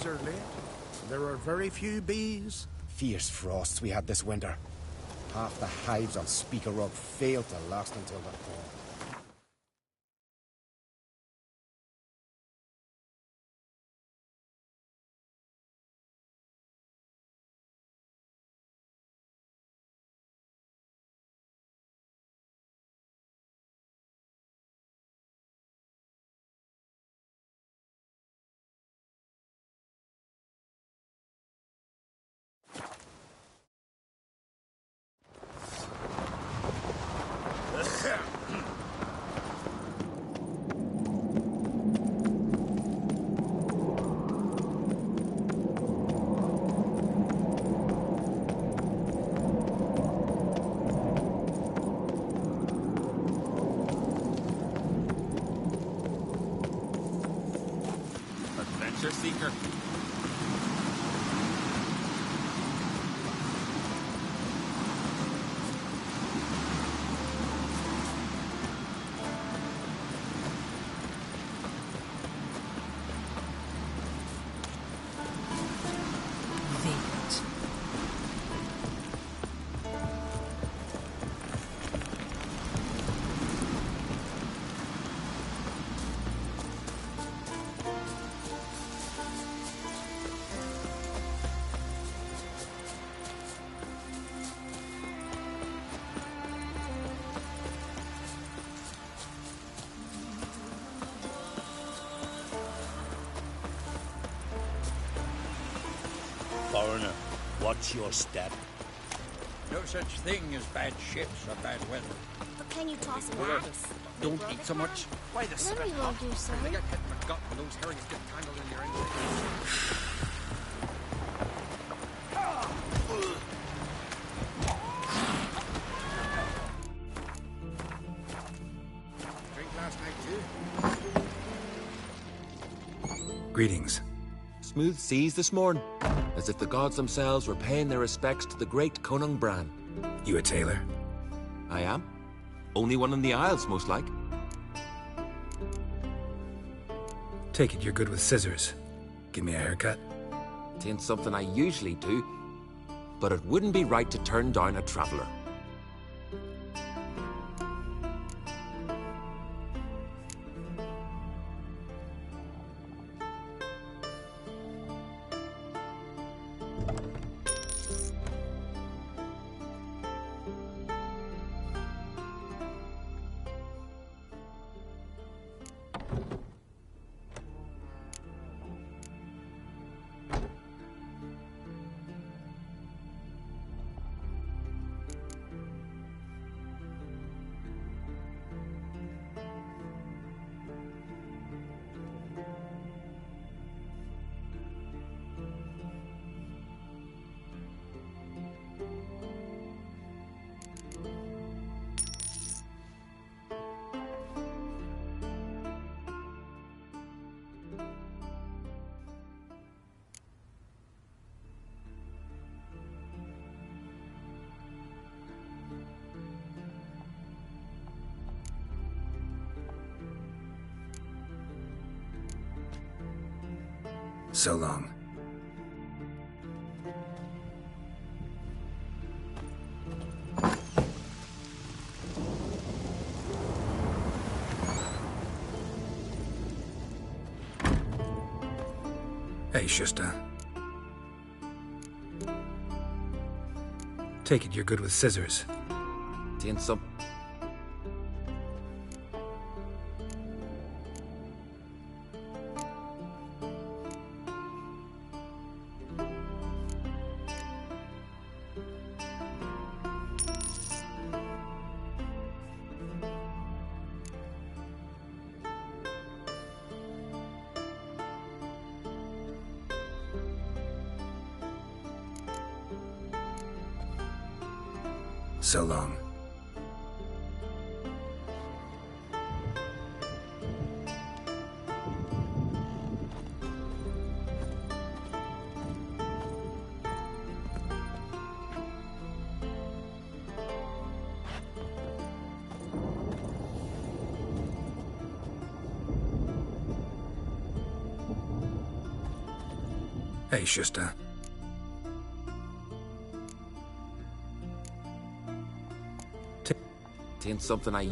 Are late. There are very few bees. Fierce frosts we had this winter. Half the hives on Speaker Rug failed to last until the fall. Adventure seeker. Watch your step. No such thing as bad ships or bad weather. But can you toss an Well, axe? don't eat so much. Why the Then we won't do so. They get hit in the gut and those herrings get tangled in your engine. Drink last night too? Greetings. Smooth seas this morning, as if the gods themselves were paying their respects to the great Conung Bran. You a tailor? I am. Only one in the Isles, most like. Take it you're good with scissors. Give me a haircut. Tain't something I usually do, but it wouldn't be right to turn down a traveller. So long. Hey, Shusta. Take it you're good with scissors. Tain't some... So long. Hey, Shusta. Tain't something I...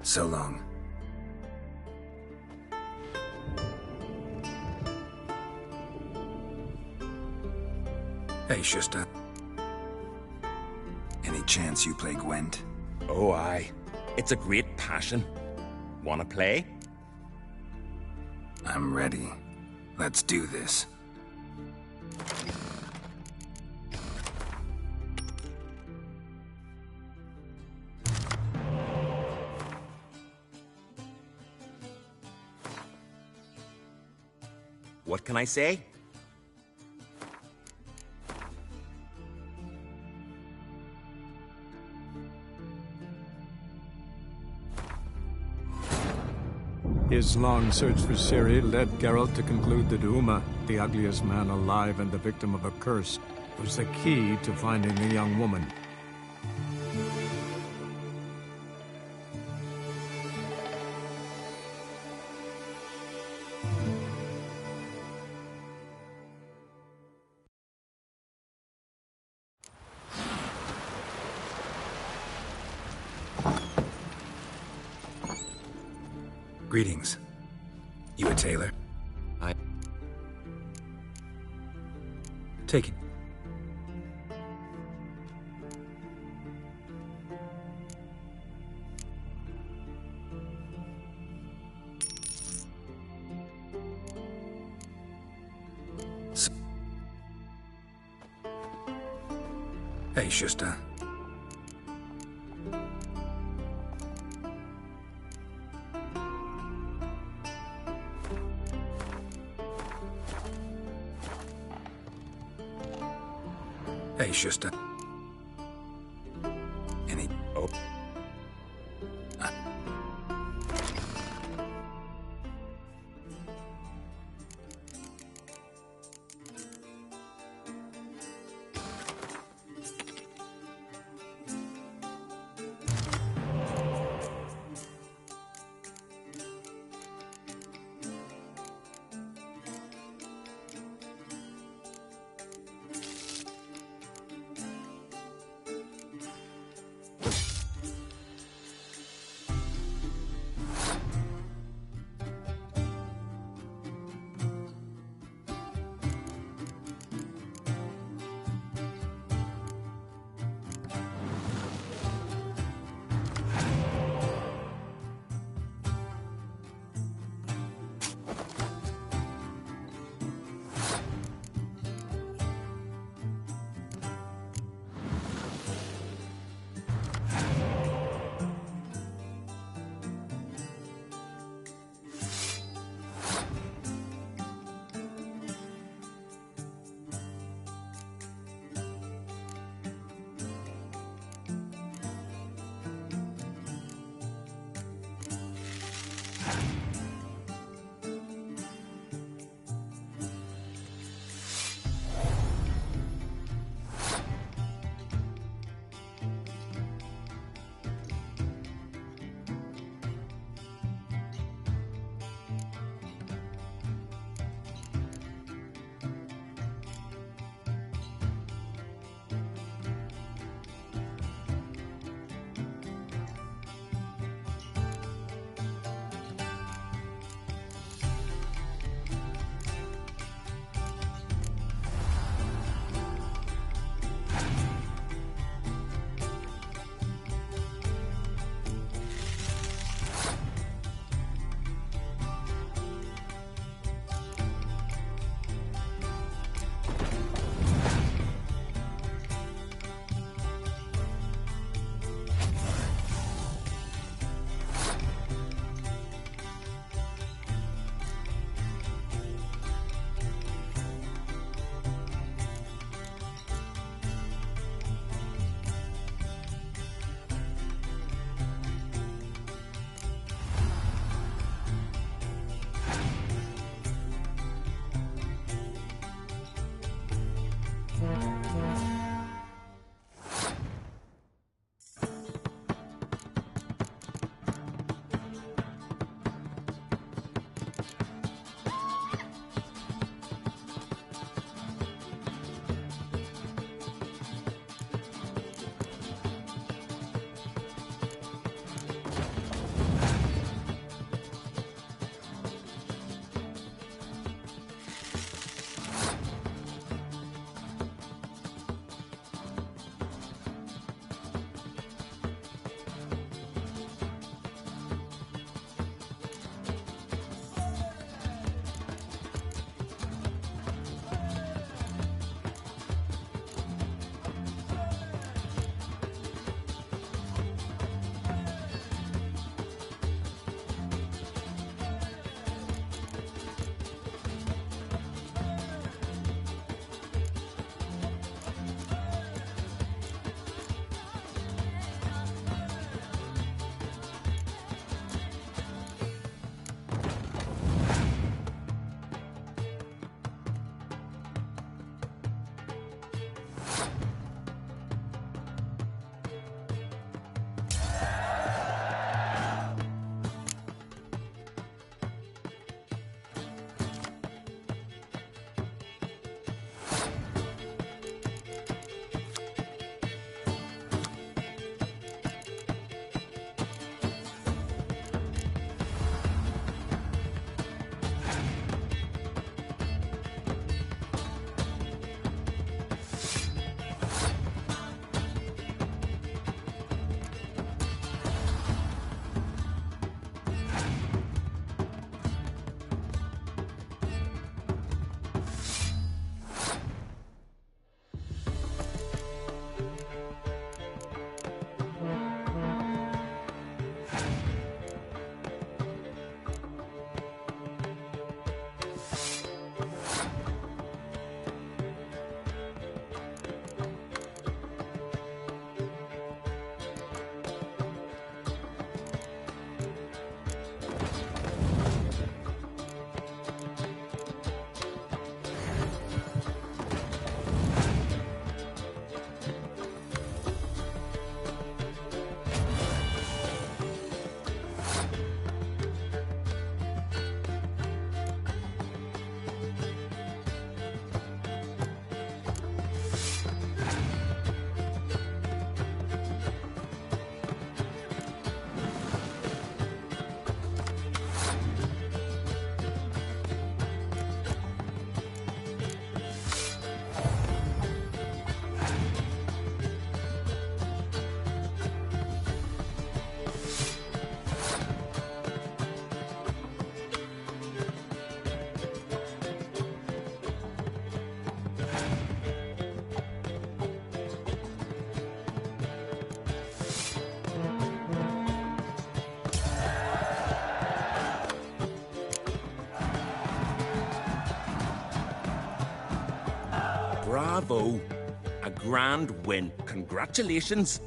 So long. Hey, Shusta. Any chance you play Gwent? Oh, aye. It's a great passion. Wanna play? I'm ready. Let's do this. What can I say? His long search for Ciri led Geralt to conclude that Uma, the ugliest man alive and the victim of a curse, was the key to finding the young woman. Greetings. You a tailor? Take it. Hey, Schuster. Hey, Schuster. Any... Oh. Bravo. A grand win. Congratulations.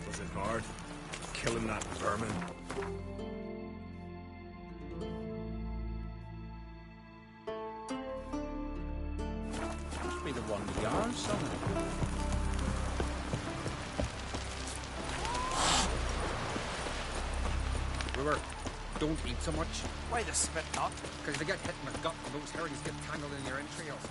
Was it hard? Killing that vermin? Must be the one we are, somewhere. Brewer, don't eat so much. Why the spit not? Because if you get hit in the gut, those herrings get tangled in your entrails.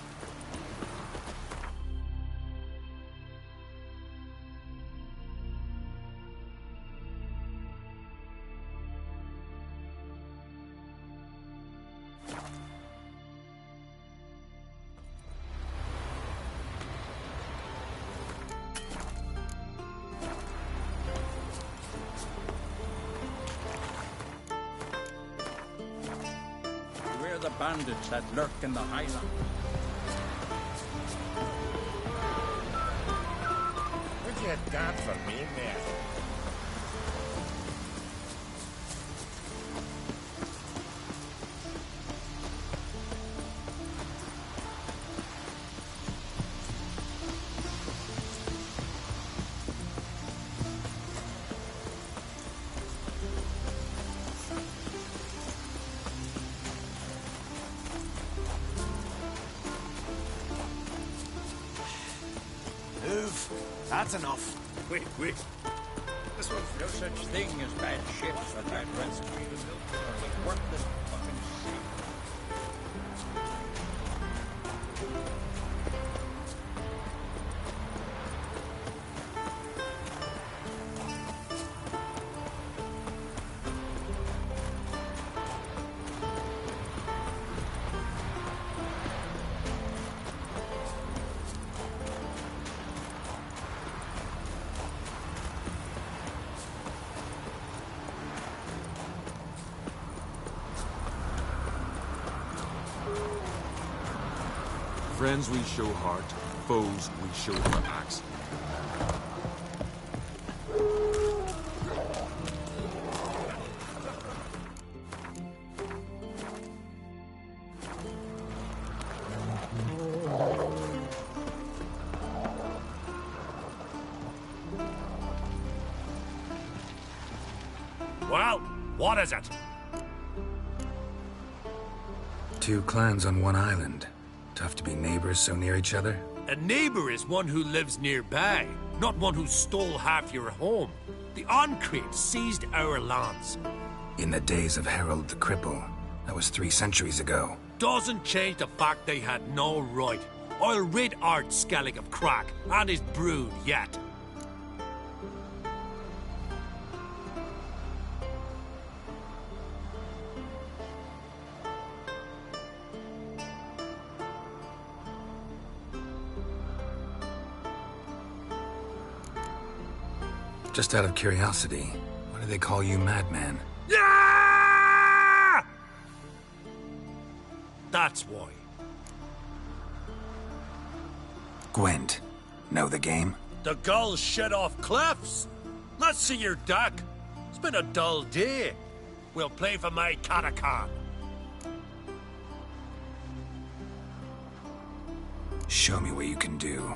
The bandits that lurk in the highland. Would you have done for me, man? That's enough. Wait. This one's no such thing as bad ships or bad rescue. It's worth this fucking sea. Friends we show heart, foes we show for axe. Well, what is it? Two clans on one island. Tough to be neighbors so near each other. A neighbor is one who lives nearby, not one who stole half your home. The Oncrate seized our lands. In the days of Harold the Cripple. That was 3 centuries ago. Doesn't change the fact they had no right. I'll rid Art Skellig of Crack and his brood yet. Just out of curiosity, why do they call you Madman? Yeah! That's why. Gwent, know the game? The gulls shed off cliffs. Let's see your duck. It's been a dull day. We'll play for my Catacan. Show me what you can do.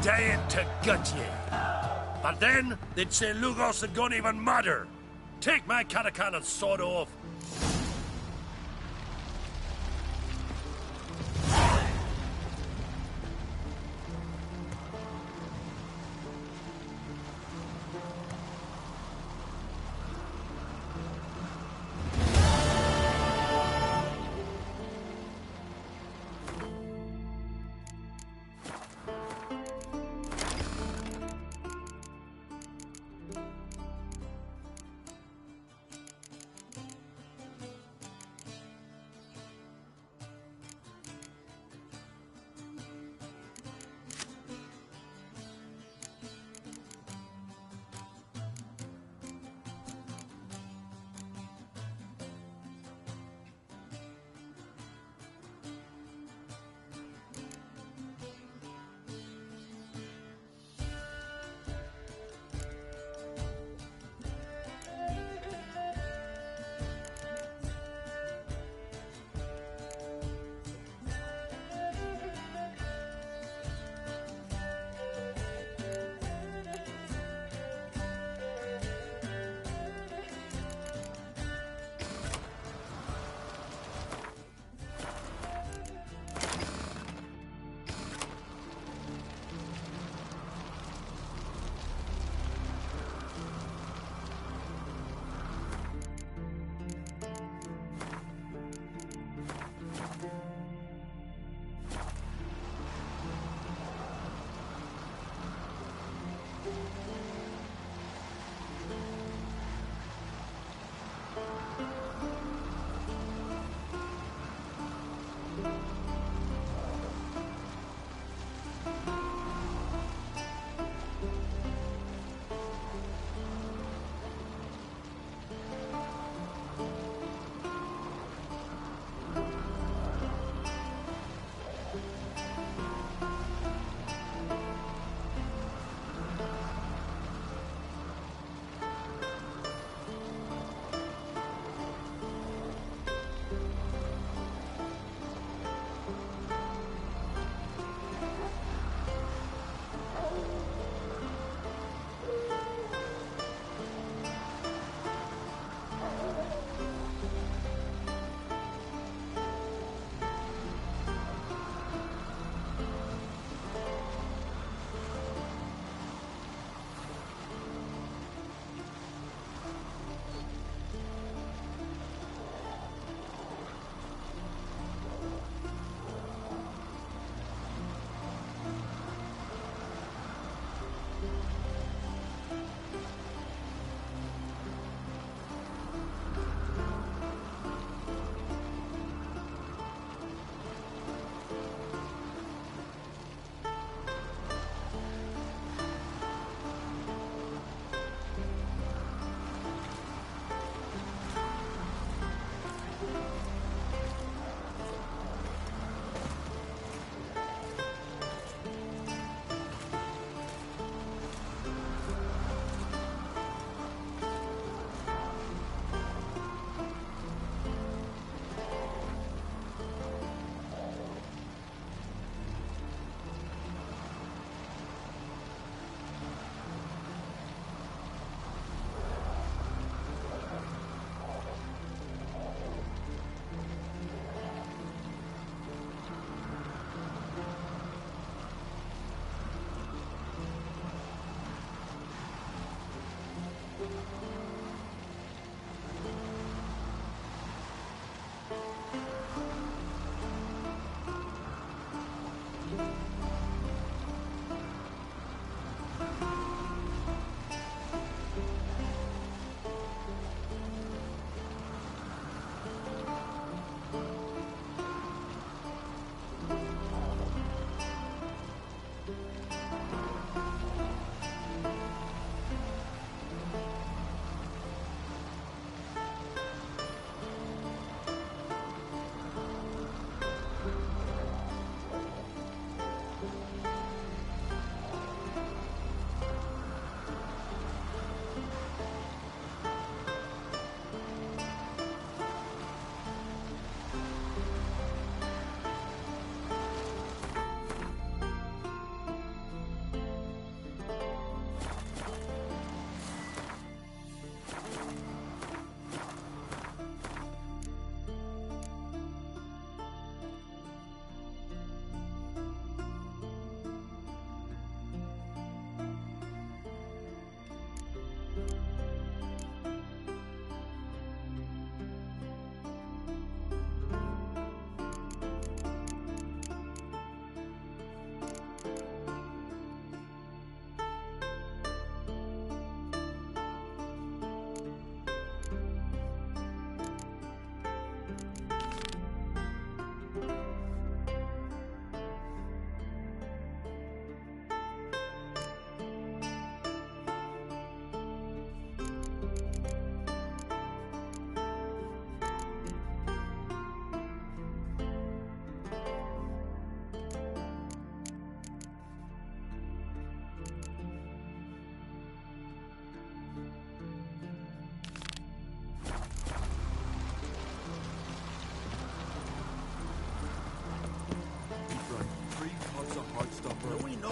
dying to gut ye. And then they'd say Lugos had gone even madder. Take my Catacan and sod off.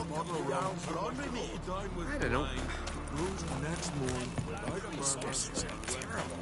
I don't know. Rose the next morning without These stresses are terrible.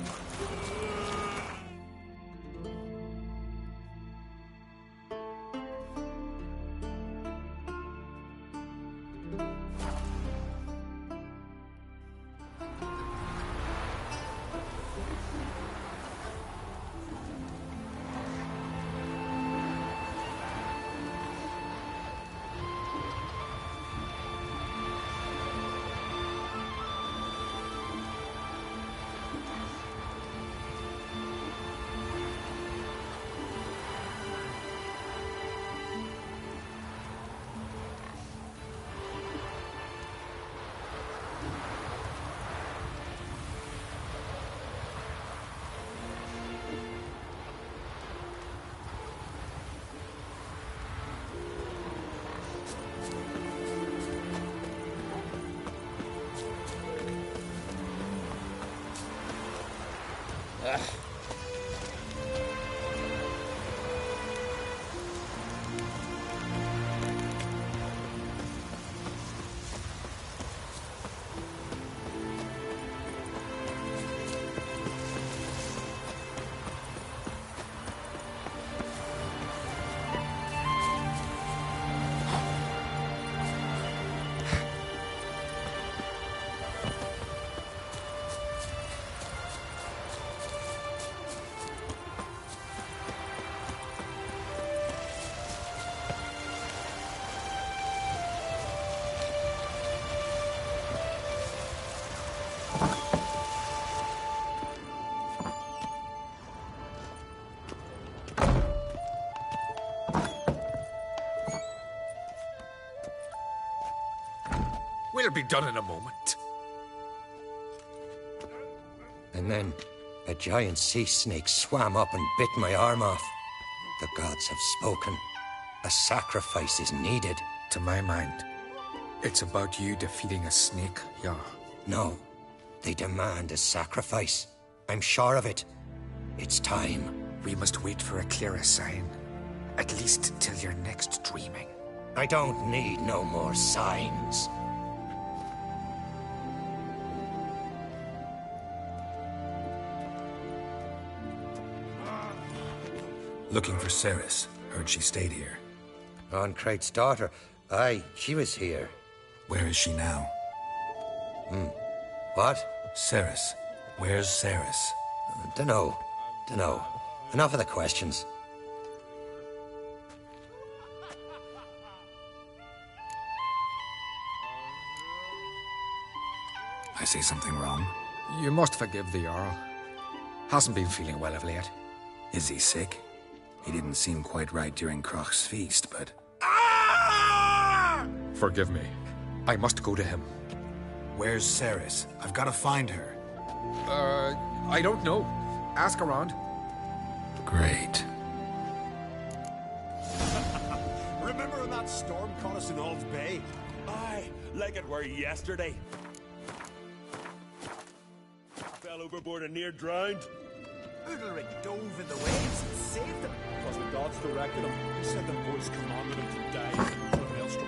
We'll be done in a moment. And then a giant sea snake swam up and bit my arm off. The gods have spoken. A sacrifice is needed. To my mind, it's about you defeating a snake, yeah. No, they demand a sacrifice. I'm sure of it. It's time. We must wait for a clearer sign. At least till your next dreaming. I don't need no more signs. Looking for Ceres. Heard she stayed here. Oncrate's daughter. Aye, she was here. Where is she now? What? Ceres. Where's Ceres? Dunno. Enough of the questions. I say something wrong? You must forgive the Jarl. Hasn't been feeling well of late. Is he sick? He didn't seem quite right during Kroch's feast, but... Forgive me. I must go to him. Where's Ceres? I've got to find her. I don't know. Ask around. Great. Remember when that storm caught us in Ald's Bay? Aye, like it were yesterday. Fell overboard and near drowned. Udalric dove in the waves and saved them. Because the gods directed him. He said the boys commanded him to dive into the maelstrom.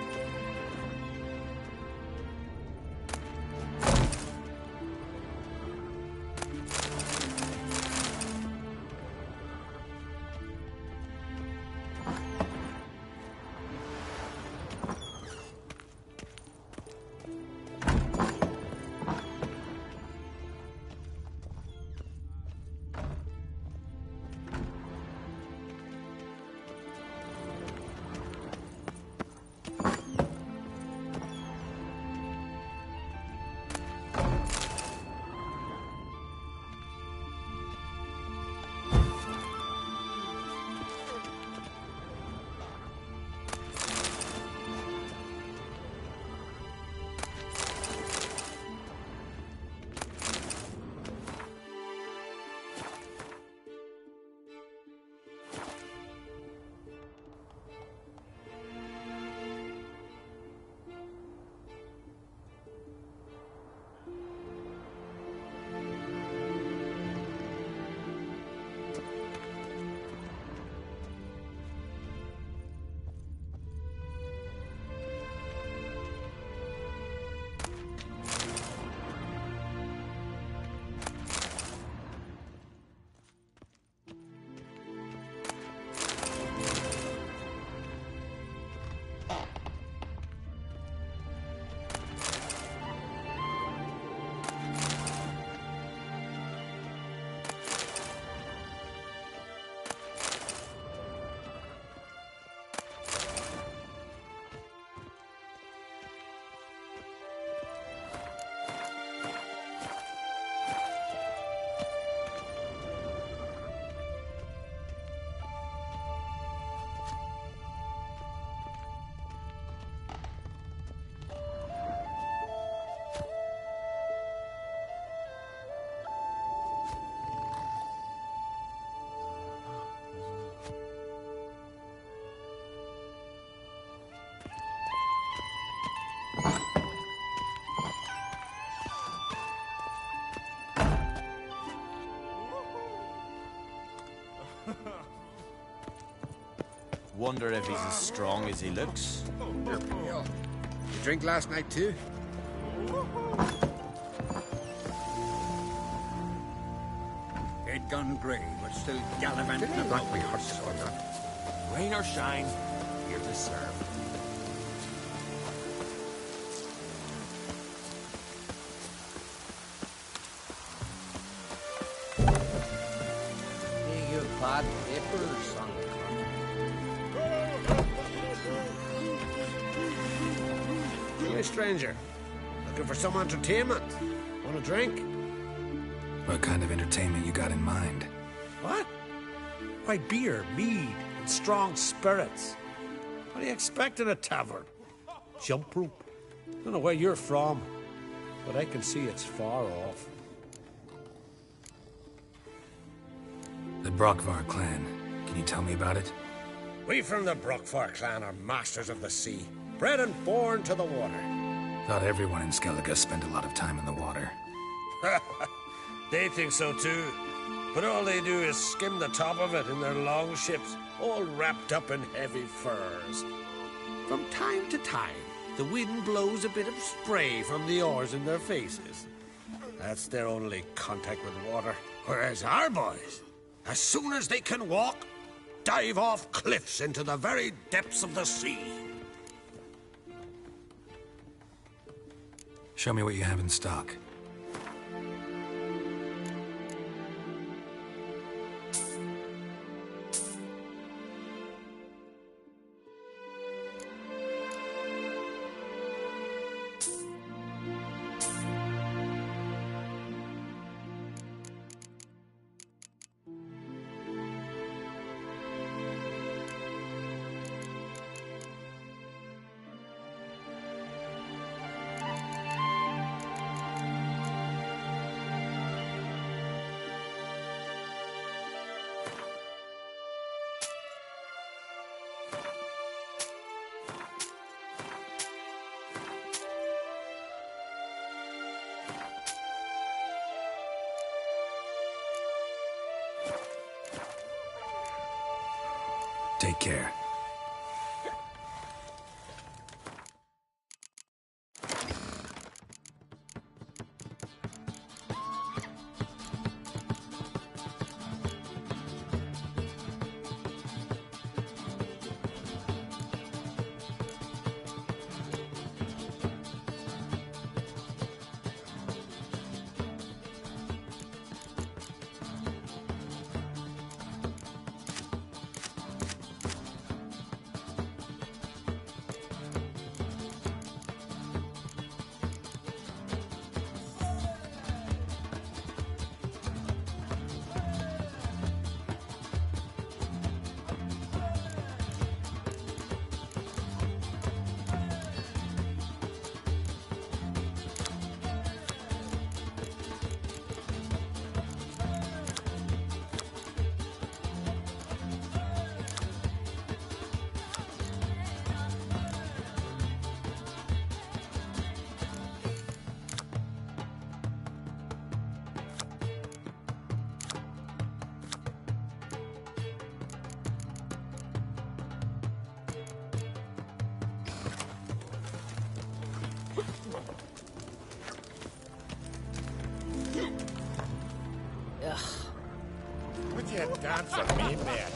wonder if he's as strong as he looks. You drink last night too? He'd gone grey, but still gallivanting about. Me horse or not. Rain or shine, here to serve. Hey, you bad papers on the Hey, stranger. Looking for some entertainment? Want a drink? What kind of entertainment you got in mind? What? Why, beer, mead, and strong spirits. What do you expect in a tavern? Jump rope. Don't know where you're from, but I can see it's far off. The Brockvar clan. Can you tell me about it? We from the Brockvar clan are masters of the sea, bred and born to the water. Thought everyone in Skellige spent a lot of time in the water. They think so too. But all they do is skim the top of it in their long ships, all wrapped up in heavy furs. From time to time, the wind blows a bit of spray from the oars in their faces. That's their only contact with water. Whereas our boys, as soon as they can walk, dive off cliffs into the very depths of the sea. Show me what you have in stock. Take care. Would you dance with me, man?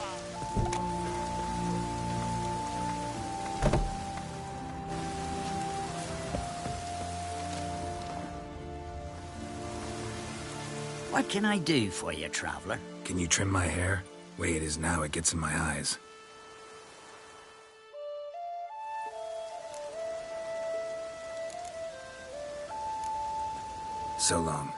What can I do for you, traveler? Can you trim my hair? Way it is now, it gets in my eyes. So long.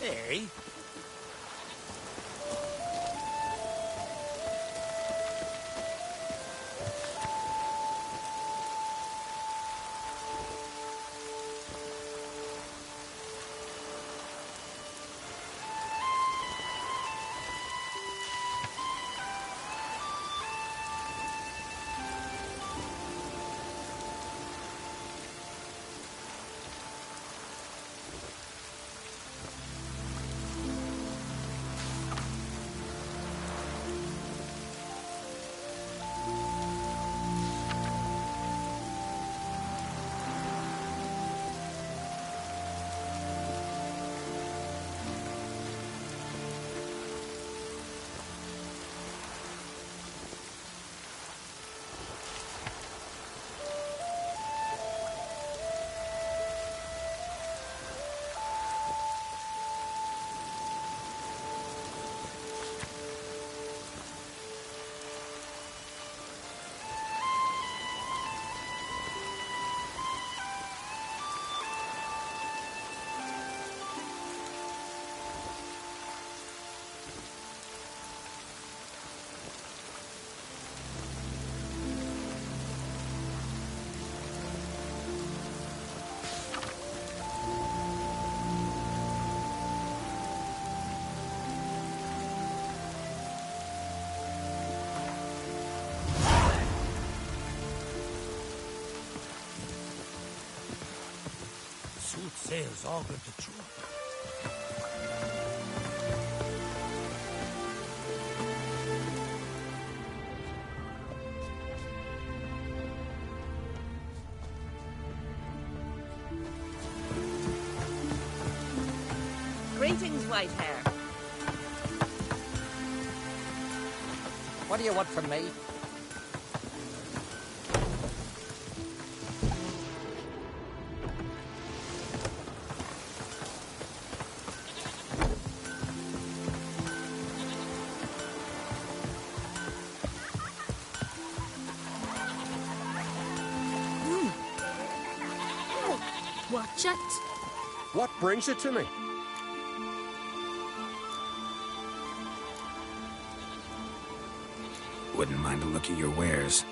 Hey? Soothsayers augured the truth. Greetings, Whitehair. What do you want from me? Watch it. What brings it to me? Wouldn't mind a look at your wares.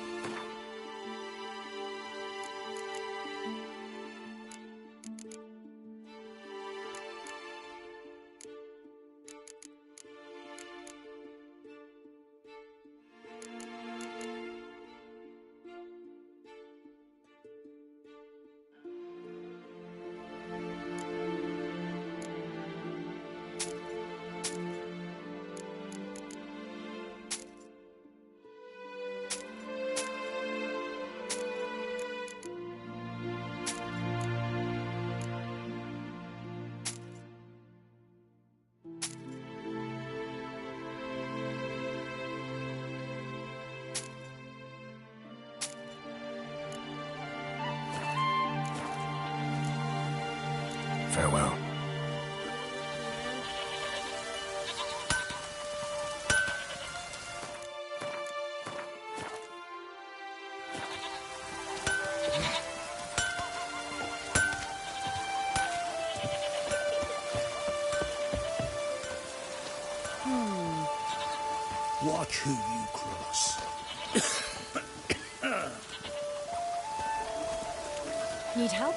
Farewell. Watch who you cross. Need help?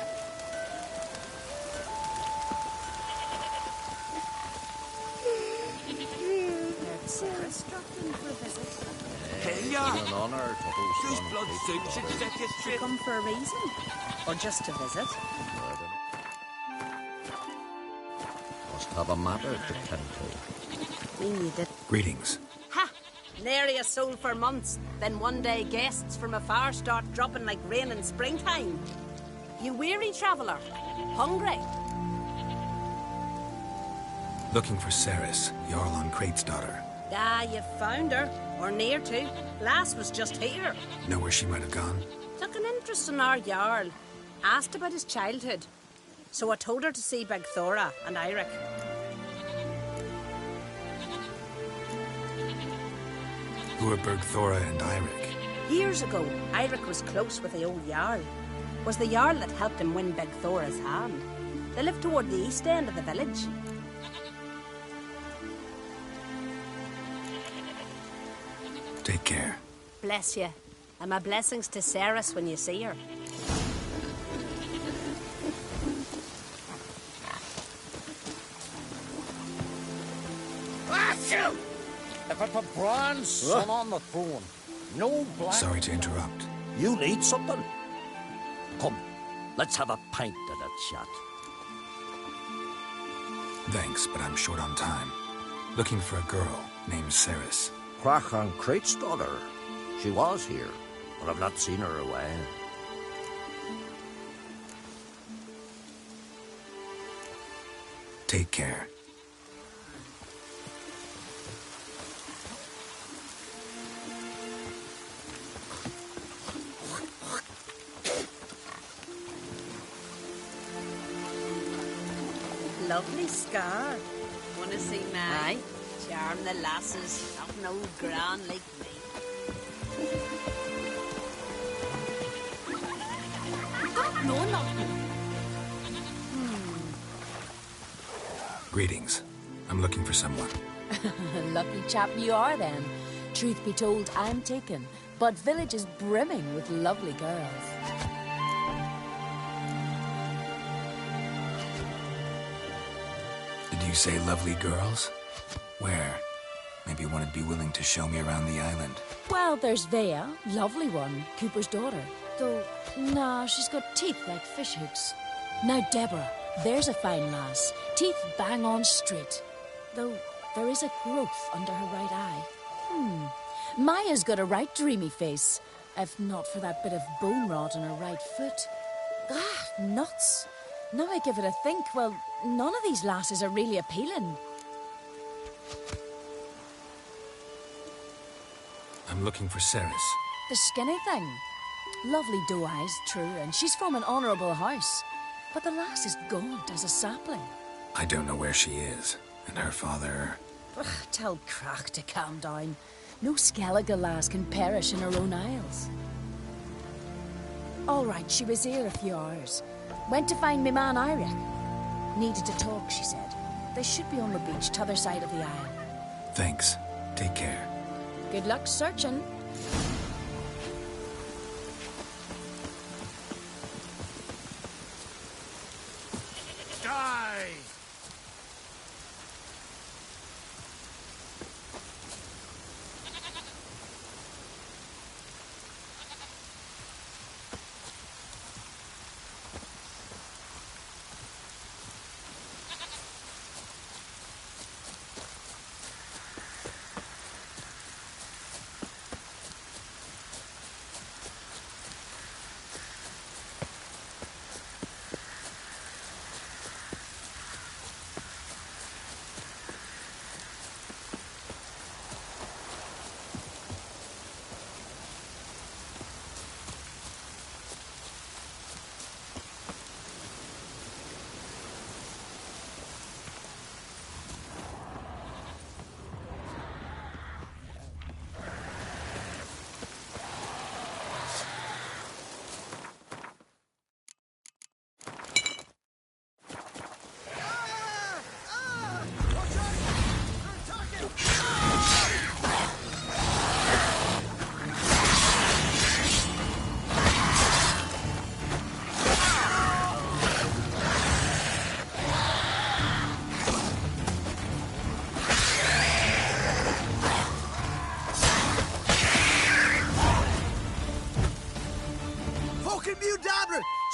Heard Sarah's dropped in for a visit. Hey, an honor to host These one of blood Kate's suits should daughters. set you You straight. come for a reason? Or just to visit? Must have a matter to tend to. Mean you did. Greetings. Ha! Nary a soul for months. Then one day guests from afar start dropping like rain in springtime. You weary traveller? Hungry? Looking for Ceres, Jarl on Crate's daughter. Ah, you found her. Or near to. Lass was just here. Know where she might have gone? Took an interest in our Jarl. Asked about his childhood. So I told her to see Big Thora and Eirik. Who are Bergthora and Eirik? Years ago, Eirik was close with the old Jarl. Was the Jarl that helped him win Big Thora's hand. They lived toward the east end of the village. Take care. Bless you. And my blessings to Ceres when you see her. Ah, shoot! If I put bronze sun on the throne, no black... Sorry to interrupt. You need something? Come, let's have a pint of that shot. Thanks, but I'm short on time. Looking for a girl named Ceres. Crachan Crate's daughter. She was here, but I've not seen her a while. Take care. Lovely scar. Wanna see mine? Charm the lasses, not no grand like me. No, nothing. Greetings. I'm looking for someone. Lucky chap you are, then. Truth be told, I'm taken, but village is brimming with lovely girls. Did you say lovely girls? Where? Maybe one would be willing to show me around the island. Well, there's Vea, lovely one, Cooper's daughter. Though, nah, she's got teeth like fish hooks. Now, Deborah, there's a fine lass, teeth bang on straight. Though, there is a growth under her right eye. Maya's got a right dreamy face, if not for that bit of bone rot on her right foot. Ah, nuts. Now I give it a think, well, none of these lasses are really appealing. I'm looking for Ceres. The skinny thing. Lovely doe eyes, true, and she's from an honourable house. But the lass is gaunt as a sapling. I don't know where she is, and her father... Ugh, tell Crach to calm down. No Skellige lass can perish in her own isles. All right, she was here a few hours. Went to find me man Irek. Needed to talk, she said. They should be on the beach, t'other side of the isle. Thanks. Take care. Good luck searching. Die!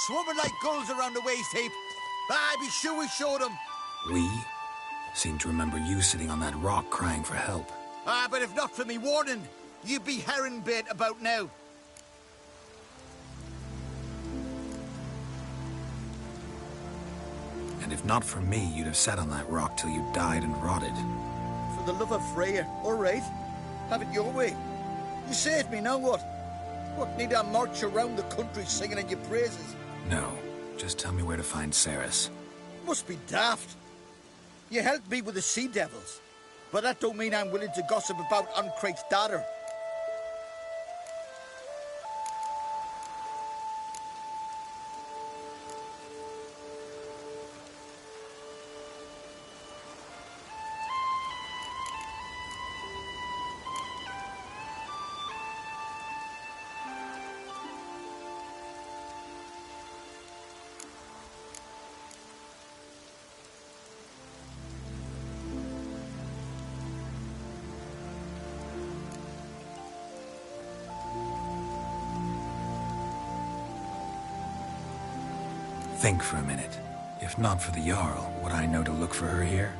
Swarming like gulls around the waist heap. Ah, be sure we showed them. We? Seem to remember you sitting on that rock crying for help. Ah, but if not for me warning, you'd be herring bait about now. And if not for me, you'd have sat on that rock till you died and rotted. For the love of Freya, all right. Have it your way. You saved me, now what? What, need I march around the country singing in your praises? No, just tell me where to find Ceres. Must be daft. You helped me with the Sea Devils, but that don't mean I'm willing to gossip about Uncrate's daughter. Think for a minute. If not for the Jarl, would I know to look for her here?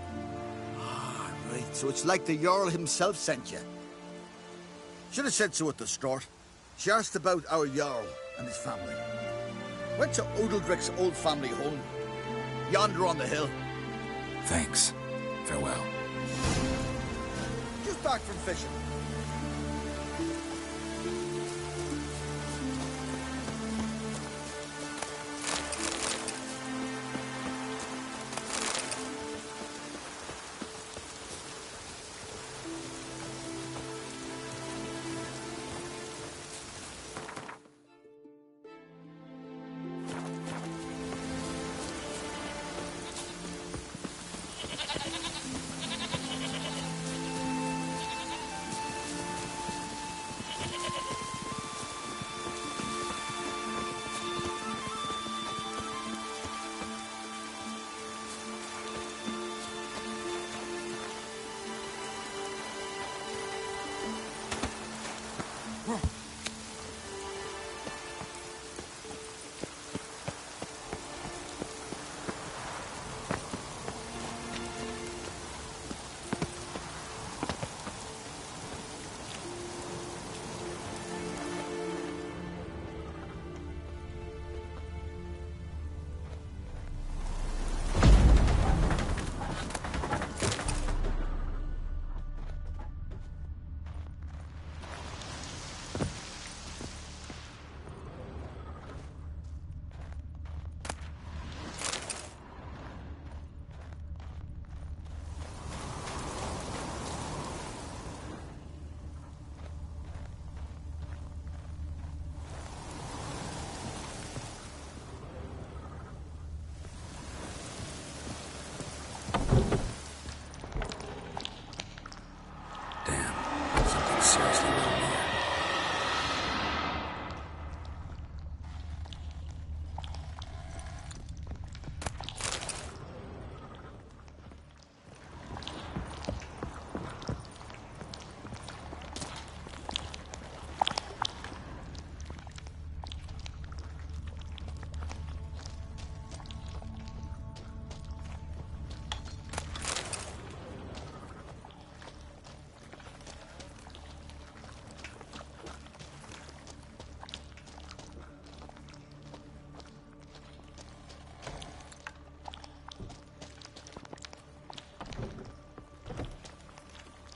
Ah, right. So it's like the Jarl himself sent you. Should have said so at the start. She asked about our Jarl and his family. Went to Udaldric's old family home. Yonder on the hill. Thanks. Farewell. Just back from fishing.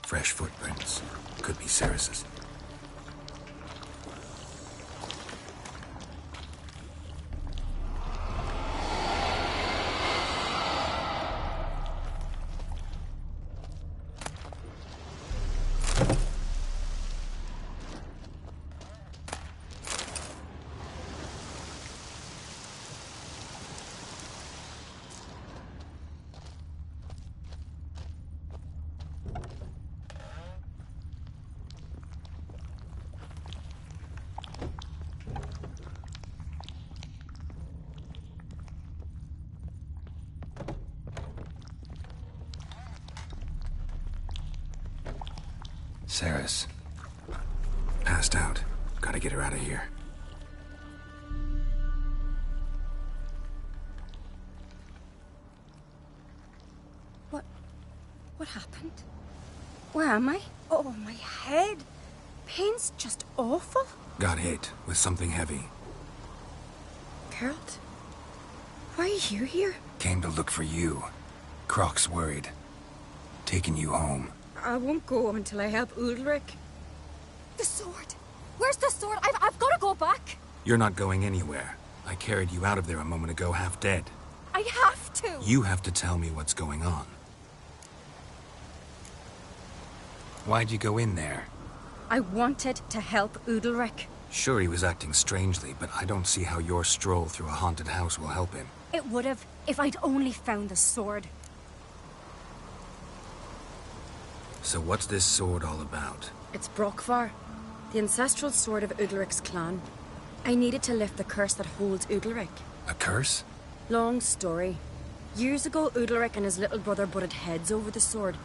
Fresh footprints. Could be Ceres's. Ceres. Passed out. Gotta get her out of here. What happened? Where am I? Oh, my head. Pain's just awful. Got hit with something heavy. Geralt? Why are you here? Came to look for you. Croc's worried. Taking you home. I won't go until I help Udalric. The sword! Where's the sword? I've got to go back! You're not going anywhere. I carried you out of there a moment ago, half dead. I have to! You have to tell me what's going on. Why'd you go in there? I wanted to help Udalric. Sure, he was acting strangely, but I don't see how your stroll through a haunted house will help him. It would have, if I'd only found the sword. So what's this sword all about? It's Brokvar, the ancestral sword of Udalric's clan. I needed to lift the curse that holds Udalric. A curse? Long story. Years ago, Udalric and his little brother butted heads over the sword.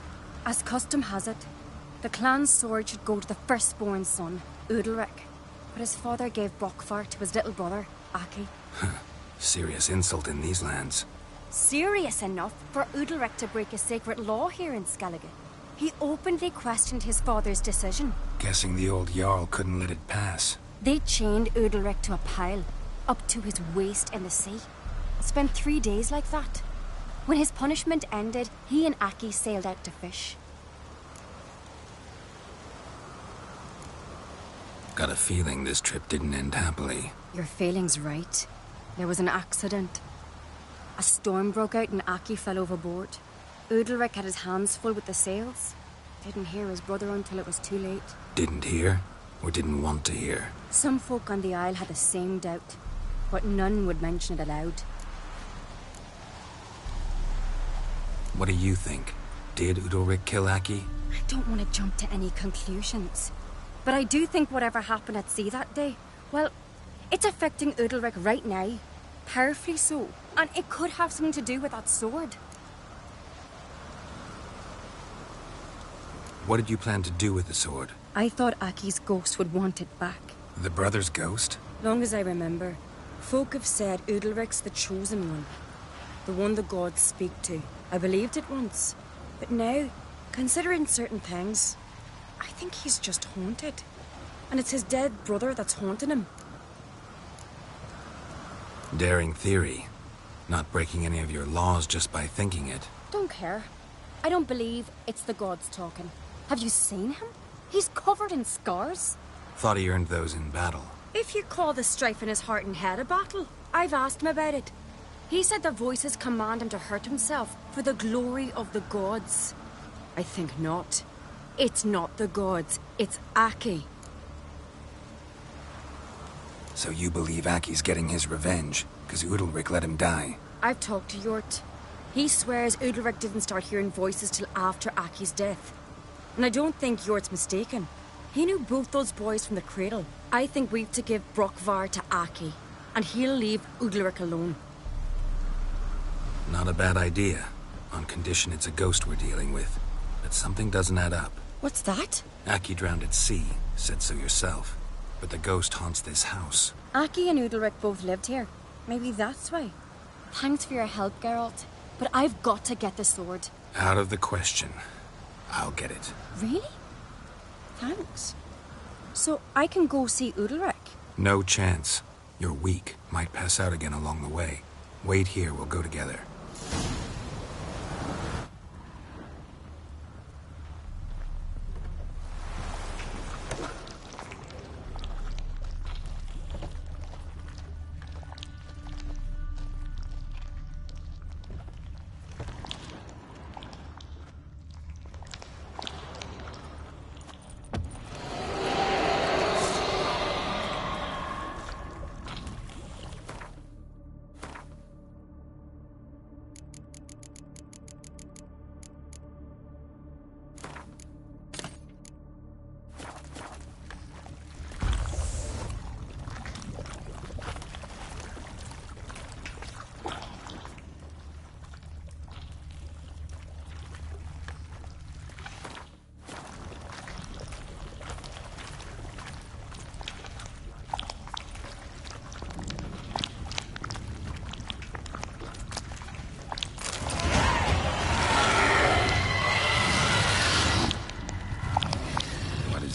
As custom has it, the clan's sword should go to the firstborn son, Udalric. But his father gave Brokvar to his little brother, Aki. Serious insult in these lands. Serious enough for Udalric to break a sacred law here in Skellige. He openly questioned his father's decision. Guessing the old Jarl couldn't let it pass. They chained Udalric to a pile, up to his waist in the sea. Spent 3 days like that. When his punishment ended, he and Aki sailed out to fish. Got a feeling this trip didn't end happily. Your feeling's right. There was an accident. A storm broke out and Aki fell overboard. Udalric had his hands full with the sails. Didn't hear his brother until it was too late. Didn't hear? Or didn't want to hear? Some folk on the Isle had the same doubt, but none would mention it aloud. What do you think? Did Udalric kill Aki? I don't want to jump to any conclusions. But I do think whatever happened at sea that day, well, it's affecting Udalric right now. Powerfully so. And it could have something to do with that sword. What did you plan to do with the sword? I thought Aki's ghost would want it back. The brother's ghost? Long as I remember, folk have said Udalric's the chosen one. The one the gods speak to. I believed it once. But now, considering certain things, I think he's just haunted. And it's his dead brother that's haunting him. Daring theory. Not breaking any of your laws just by thinking it. Don't care. I don't believe it's the gods talking. Have you seen him? He's covered in scars. Thought he earned those in battle. If you call the strife in his heart and head a battle, I've asked him about it. He said the voices command him to hurt himself for the glory of the gods. I think not. It's not the gods, it's Aki. So you believe Aki's getting his revenge, because Udalric let him die? I've talked to Yort. He swears Udalric didn't start hearing voices till after Aki's death. And I don't think Yort's mistaken. He knew both those boys from the cradle. I think we've to give Brokvar to Aki, and he'll leave Udalric alone. Not a bad idea, on condition it's a ghost we're dealing with. But something doesn't add up. What's that? Aki drowned at sea, said so yourself. But the ghost haunts this house. Aki and Udalric both lived here. Maybe that's why. Thanks for your help, Geralt. But I've got to get the sword. Out of the question. I'll get it. Really? Thanks. So I can go see Udalric? No chance. You're weak. Might pass out again along the way. Wait here, we'll go together.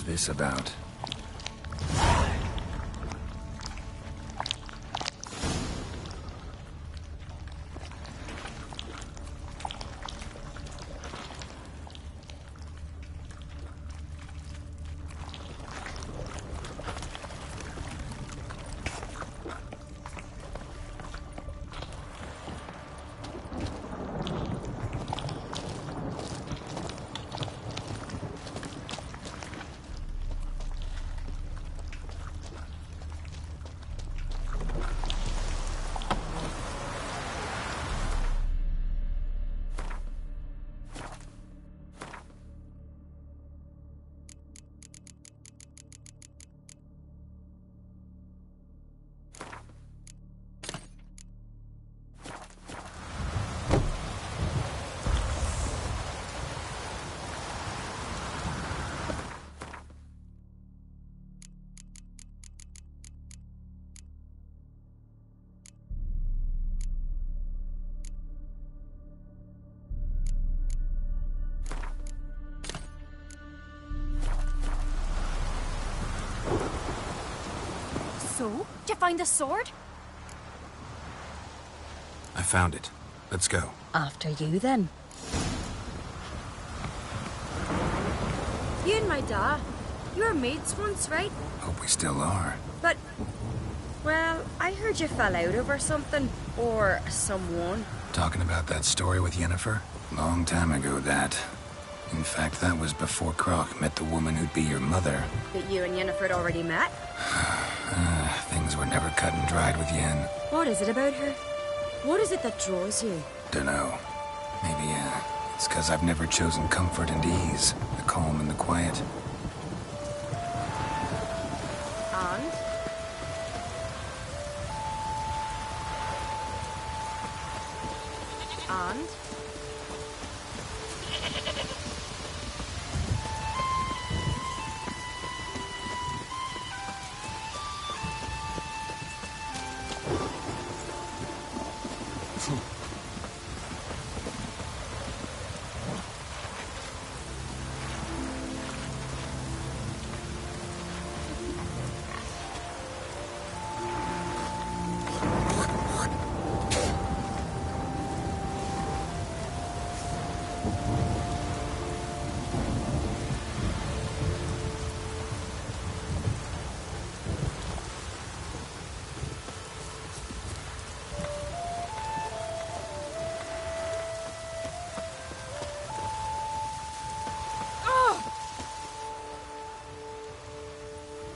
This about? So? Did you find the sword? I found it. Let's go. After you, then. You and my da, you were mates once, right? Hope we still are. But, well, I heard you fell out over something. Or someone. Talking about that story with Yennefer? Long time ago, that. In fact, that was before Croc met the woman who'd be your mother. But you and Yennefer had already met? Things were never cut and dried with Yen. What is it about her? What is it that draws you? Dunno. Maybe, it's because I've never chosen comfort and ease. The calm and the quiet. And? And?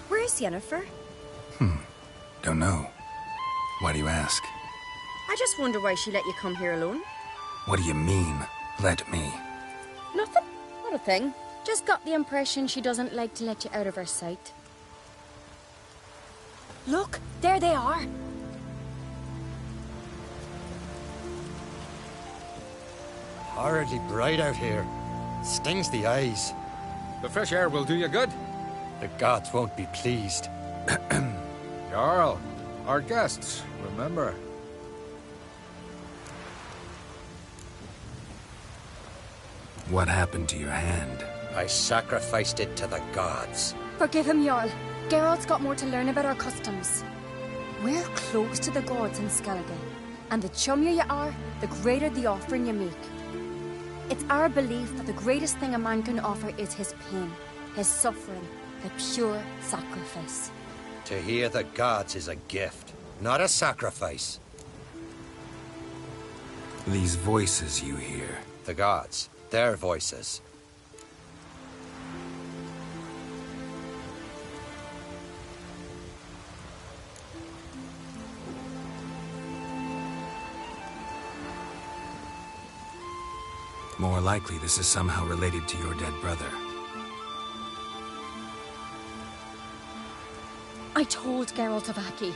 Where's Yennefer? Don't know. Why do you ask? I just wonder why she let you come here alone. What do you mean, let me? Nothing. Not a thing. Just got the impression she doesn't like to let you out of her sight. Look, there they are. Horridly bright out here. Stings the eyes. The fresh air will do you good. The gods won't be pleased. Jarl, our guests, remember. What happened to your hand? I sacrificed it to the gods. Forgive him, Jarl. Geralt's got more to learn about our customs. We're close to the gods in Skellige, and the chummier you are, the greater the offering you make. It's our belief that the greatest thing a man can offer is his pain, his suffering, the pure sacrifice. To hear the gods is a gift, not a sacrifice. These voices you hear. The gods, their voices. More likely this is somehow related to your dead brother. I told Geralt of Aki.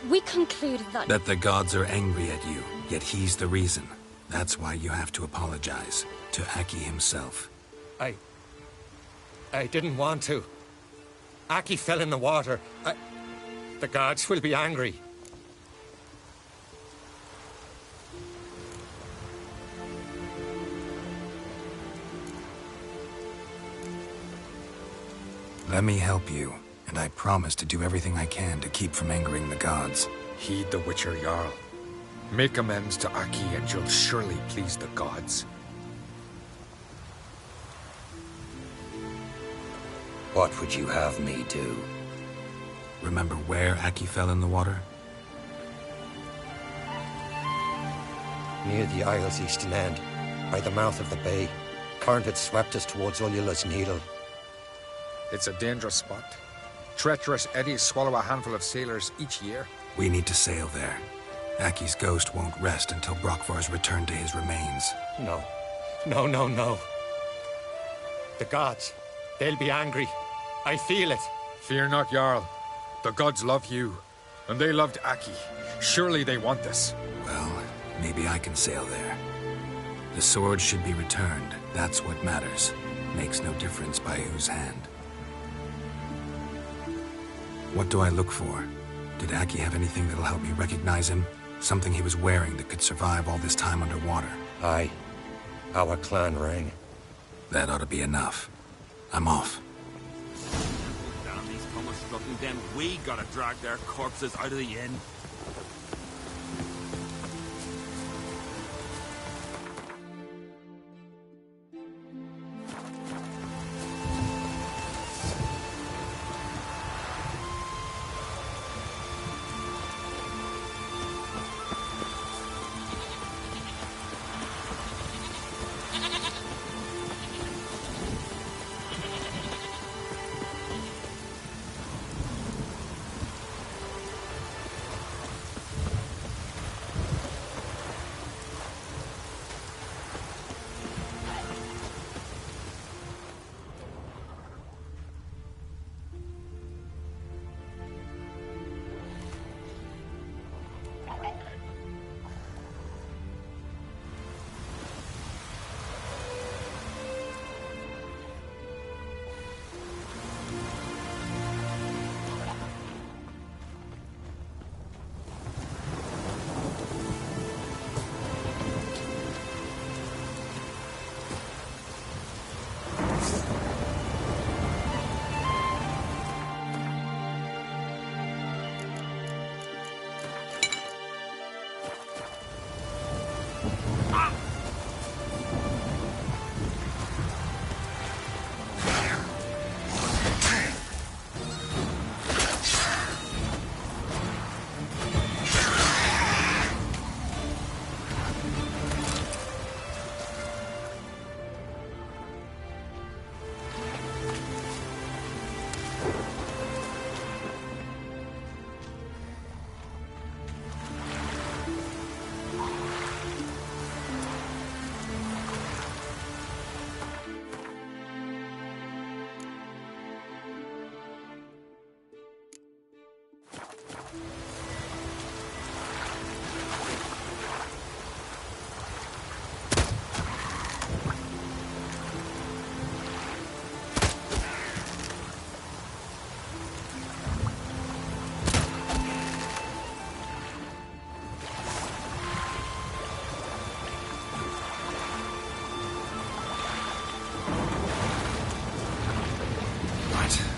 We concluded that... That the gods are angry at you, yet he's the reason. That's why you have to apologize. To Aki himself. I didn't want to. Aki fell in the water. The gods will be angry. Let me help you, and I promise to do everything I can to keep from angering the gods. Heed the Witcher Jarl. Make amends to Aki and you'll surely please the gods. What would you have me do? Remember where Aki fell in the water? Near the Isle's eastern end, by the mouth of the bay. Current had swept us towards Ullula's Needle. It's a dangerous spot. Treacherous eddies swallow a handful of sailors each year. We need to sail there. Aki's ghost won't rest until Brokvar's returned to his remains. No. No. The gods, they'll be angry. I feel it. Fear not, Jarl. The gods love you, and they loved Aki. Surely they want this. Well, maybe I can sail there. The sword should be returned. That's what matters. Makes no difference by whose hand. What do I look for? Did Aki have anything that'll help me recognize him? Something he was wearing that could survive all this time underwater? Aye. Our clan ring. That ought to be enough. I'm off. Fucking then we gotta drag their corpses out of the inn.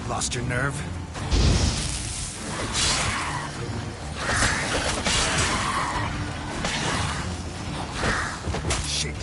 Lost your nerve? Shit.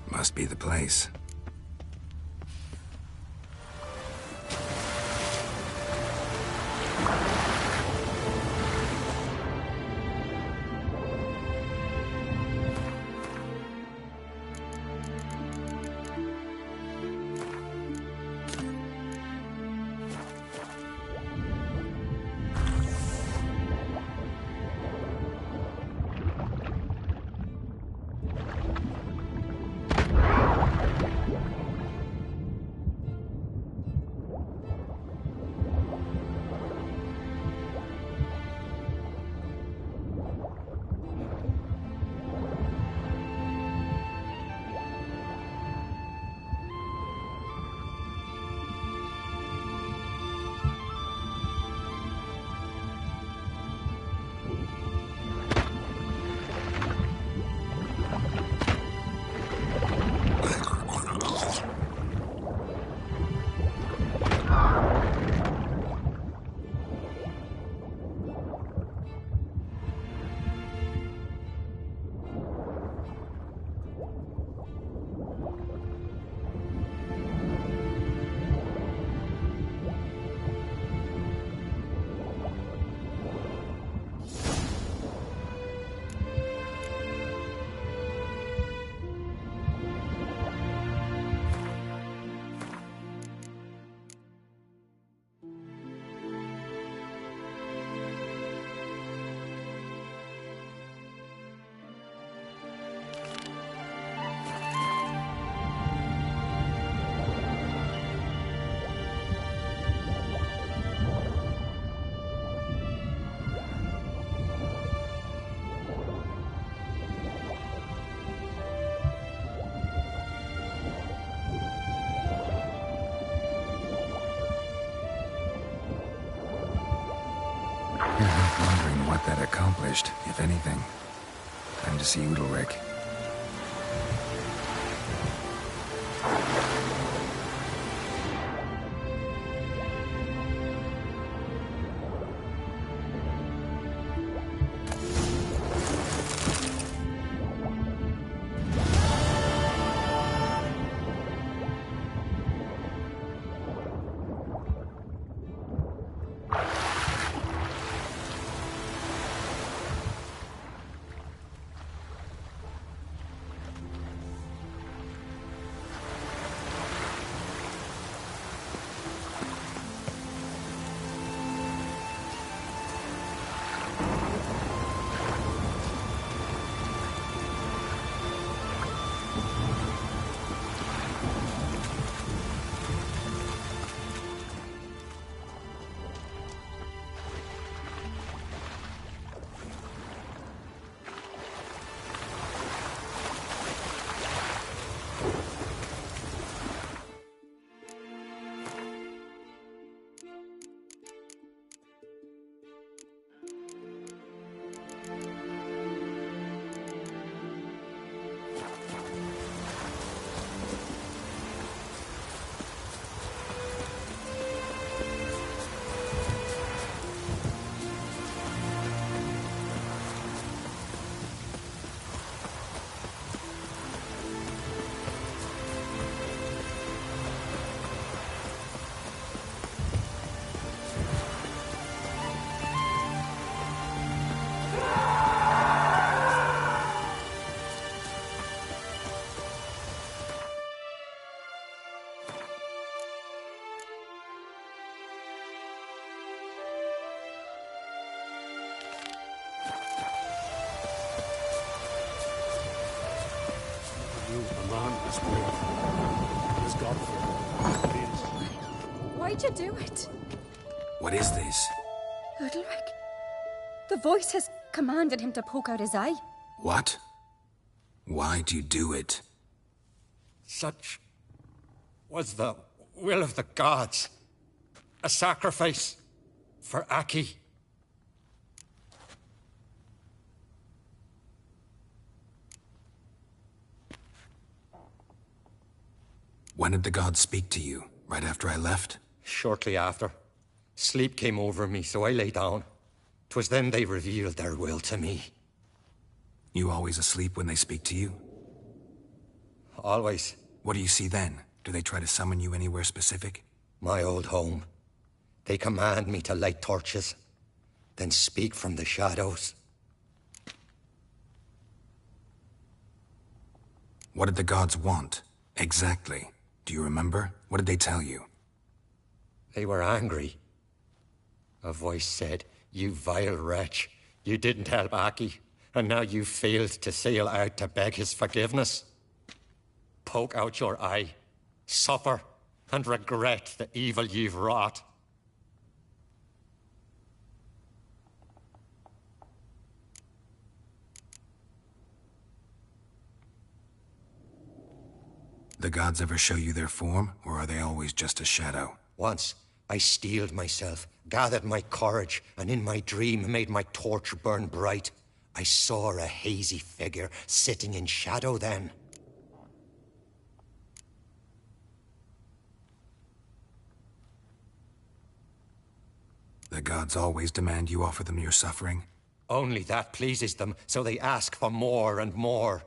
Must be the place. That accomplished, if anything. Time to see Udalric. Why'd you do it? What is this? Udalric. The voice has commanded him to poke out his eye. What? Why'd you do it? Such was the will of the gods. A sacrifice for Aki. When did the gods speak to you? Right after I left? Shortly after. Sleep came over me, so I lay down. 'Twas then they revealed their will to me. You always asleep when they speak to you? Always. What do you see then? Do they try to summon you anywhere specific? My old home. They command me to light torches, then speak from the shadows. What did the gods want? Exactly. Do you remember? What did they tell you? They were angry. A voice said, "You vile wretch, you didn't help Aki, and now you failed to sail out to beg his forgiveness. Poke out your eye, suffer, and regret the evil you've wrought." The gods ever show you their form, or are they always just a shadow? Once, I steeled myself, gathered my courage, and in my dream made my torch burn bright. I saw a hazy figure sitting in shadow then. The gods always demand you offer them your suffering? Only that pleases them, so they ask for more and more.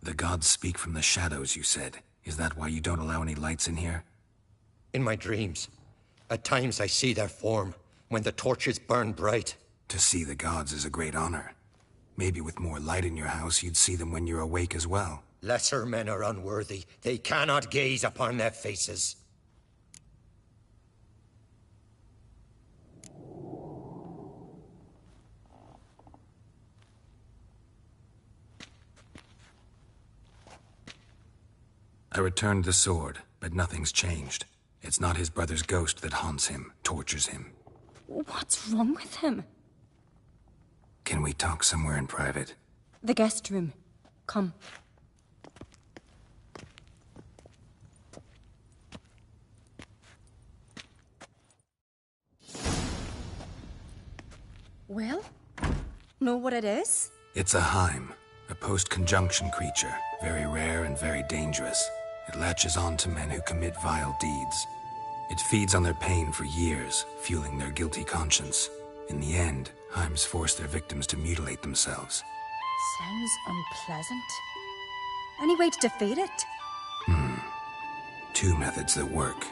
The gods speak from the shadows, you said. Is that why you don't allow any lights in here? In my dreams. At times I see their form, when the torches burn bright. To see the gods is a great honor. Maybe with more light in your house, you'd see them when you're awake as well. Lesser men are unworthy. They cannot gaze upon their faces. I returned the sword, but nothing's changed. It's not his brother's ghost that haunts him, tortures him. What's wrong with him? Can we talk somewhere in private? The guest room. Come. Well, know what it is? It's a Heim, a post-conjunction creature, very rare and very dangerous. It latches on to men who commit vile deeds. It feeds on their pain for years, fueling their guilty conscience. In the end, Heims force their victims to mutilate themselves. Sounds unpleasant. Any way to defeat it? Two methods that work,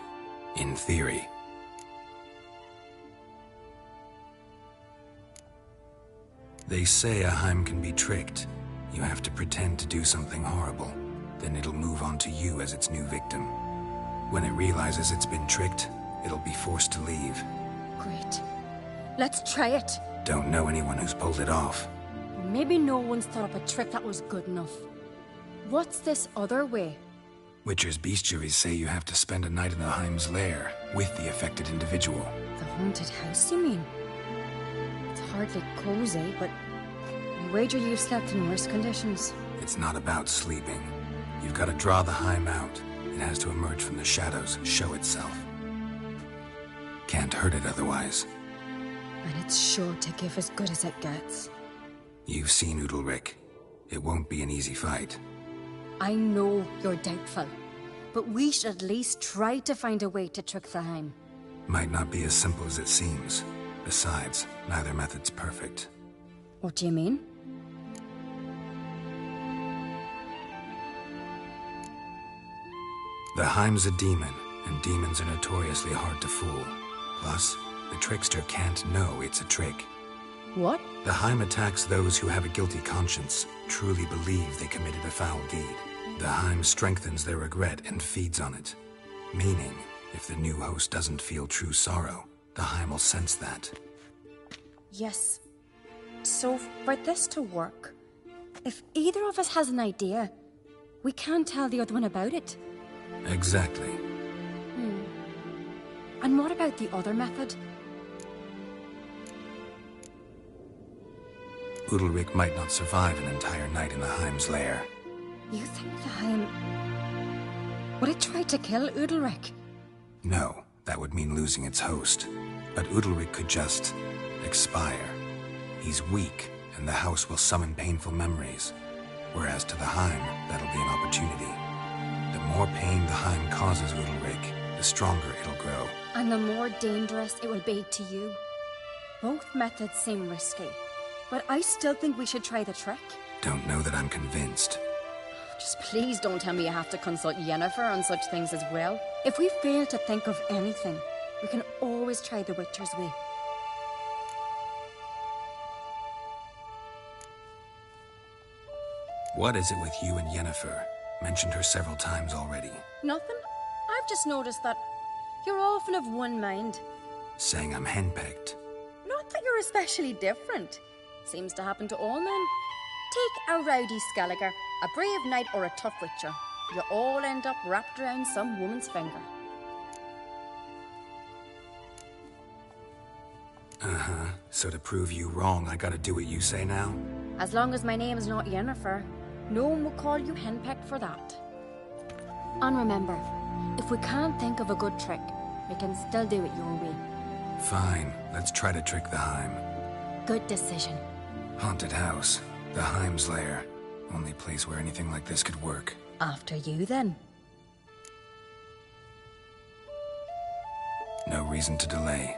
in theory. They say a Heim can be tricked. You have to pretend to do something horrible. Then it'll move on to you as its new victim. When it realizes it's been tricked, it'll be forced to leave. Great. Let's try it. Don't know anyone who's pulled it off. Maybe no one's thought up a trick that was good enough. What's this other way? Witcher's bestiaries say you have to spend a night in the Heim's lair with the affected individual. The haunted house, you mean? It's hardly cozy, but I wager you've slept in worse conditions. It's not about sleeping. You've got to draw the Heim out. It has to emerge from the shadows, show itself. Can't hurt it otherwise. And it's sure to give as good as it gets. You've seen Udalryk. It won't be an easy fight. I know you're doubtful, but we should at least try to find a way to trick the Heim. Might not be as simple as it seems. Besides, neither method's perfect. What do you mean? The Heim's a demon, and demons are notoriously hard to fool. Plus, the trickster can't know it's a trick. What? The Heim attacks those who have a guilty conscience, truly believe they committed a foul deed. The Heim strengthens their regret and feeds on it. Meaning, if the new host doesn't feel true sorrow, the Heim will sense that. Yes. So, for this to work, if either of us has an idea, we can't tell the other one about it. Exactly. And what about the other method? Udalryk might not survive an entire night in the Heim's lair. You think the Heim... would it try to kill Udalryk? No, that would mean losing its host. But Udalryk could just... expire. He's weak, and the house will summon painful memories. Whereas to the Heim, that'll be an opportunity. The more pain the Heim causes Udalryk, the stronger it'll grow. And the more dangerous it will be to you. Both methods seem risky, but I still think we should try the trick. Don't know that I'm convinced. Just please don't tell me you have to consult Yennefer on such things as well. If we fail to think of anything, we can always try the Witcher's way. What is it with you and Yennefer? Mentioned her several times already. Nothing. I've just noticed that you're often of one mind. Saying I'm henpecked. Not that you're especially different. Seems to happen to all men. Take a rowdy Skelliger, a brave knight or a tough witcher. You all end up wrapped around some woman's finger. Uh-huh. So to prove you wrong, I gotta do what you say now? As long as my name is not Yennefer, no one will call you henpecked for that. And remember, if we can't think of a good trick, we can still do it your way. Fine, let's try to trick the Heim. Good decision. Haunted house, the Heim's lair. Only place where anything like this could work. After you, then. No reason to delay.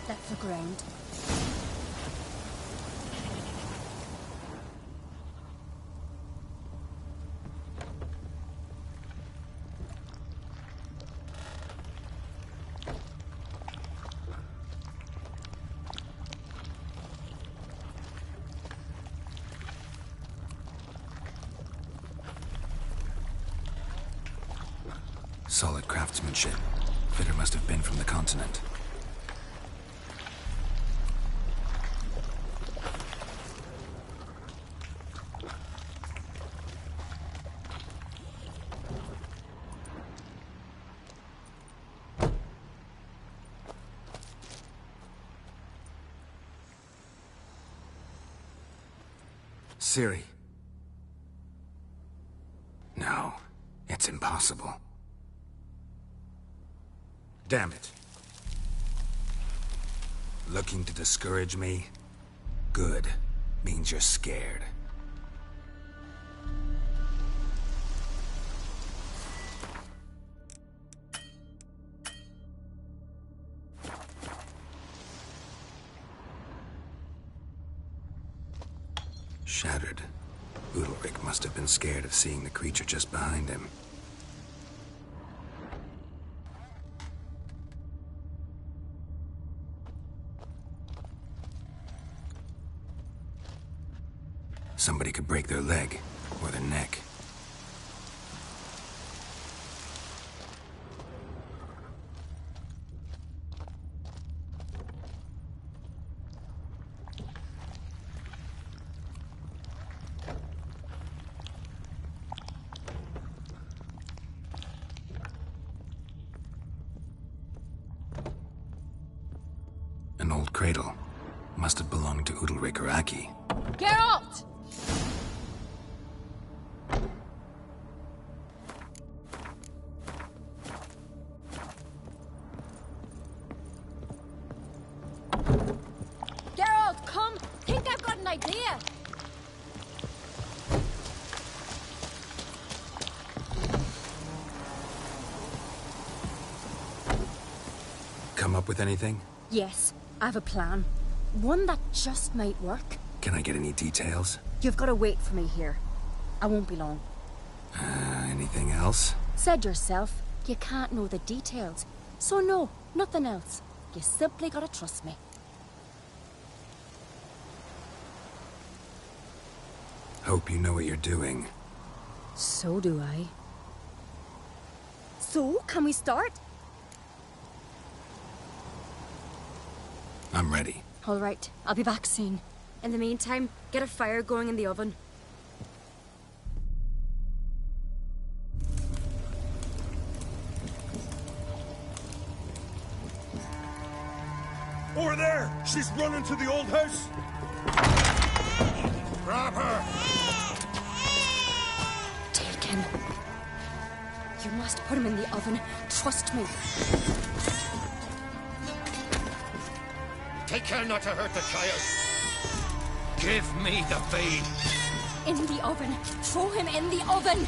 That's the ground. Solid craftsmanship. Fitter must have been from the continent. Ciri. No, it's impossible. Damn it. Looking to discourage me? Good. Means you're scared. Shattered. Udalryk must have been scared of seeing the creature just behind him. Somebody could break their leg, or their neck. An old cradle. Must have belonged to Udalryk or Aki. Geralt! Geralt, come! Think I've got an idea! Come up with anything? Yes, I have a plan. One that just might work. Can I get any details? You've got to wait for me here. I won't be long. Anything else? Said yourself, you can't know the details. So no, nothing else. You simply gotta trust me. Hope you know what you're doing. So do I. So, can we start? I'm ready. All right, I'll be back soon. In the meantime, get a fire going in the oven. Over there! She's running to the old house! Grab her! Take him. You must put him in the oven. Trust me. Take care not to hurt the child. Give me the babe. In the oven. Throw him in the oven.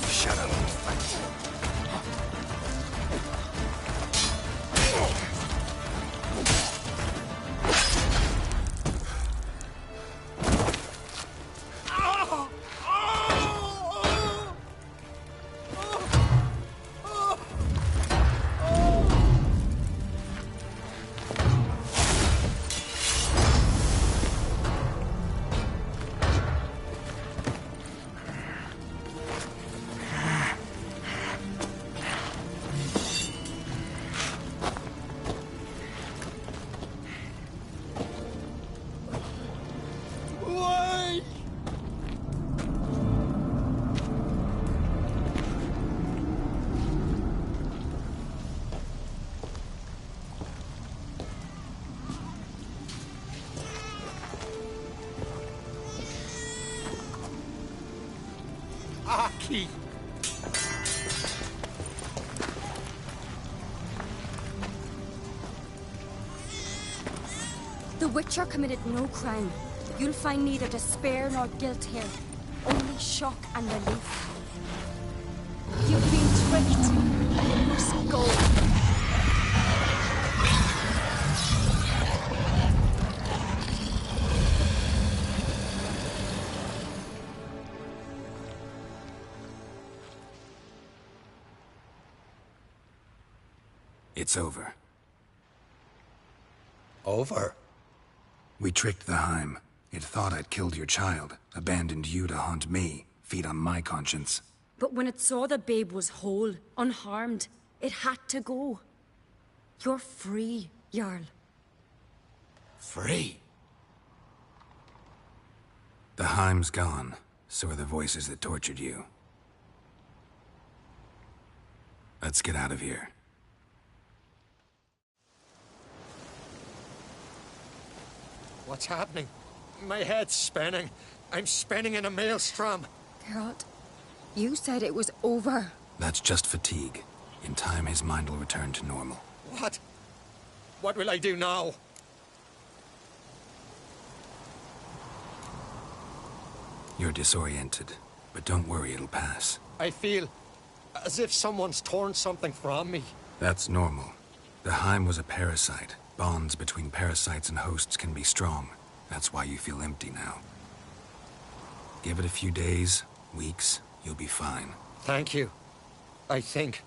Shut up and fight. Aki! The Witcher committed no crime. You'll find neither despair nor guilt here. Only shock and relief. You've been tricked. You must go. It's over. Over? We tricked the Heim. It thought I'd killed your child, abandoned you to haunt me, feed on my conscience. But when it saw the babe was whole, unharmed, it had to go. You're free, Jarl. Free? The Heim's gone, so are the voices that tortured you. Let's get out of here. What's happening? My head's spinning. I'm spinning in a maelstrom. Geralt, you said it was over. That's just fatigue. In time, his mind will return to normal. What? What will I do now? You're disoriented, but don't worry, it'll pass. I feel as if someone's torn something from me. That's normal. The Heim was a parasite. Bonds between parasites and hosts can be strong. That's why you feel empty now. Give it a few days, weeks, you'll be fine. Thank you. I think.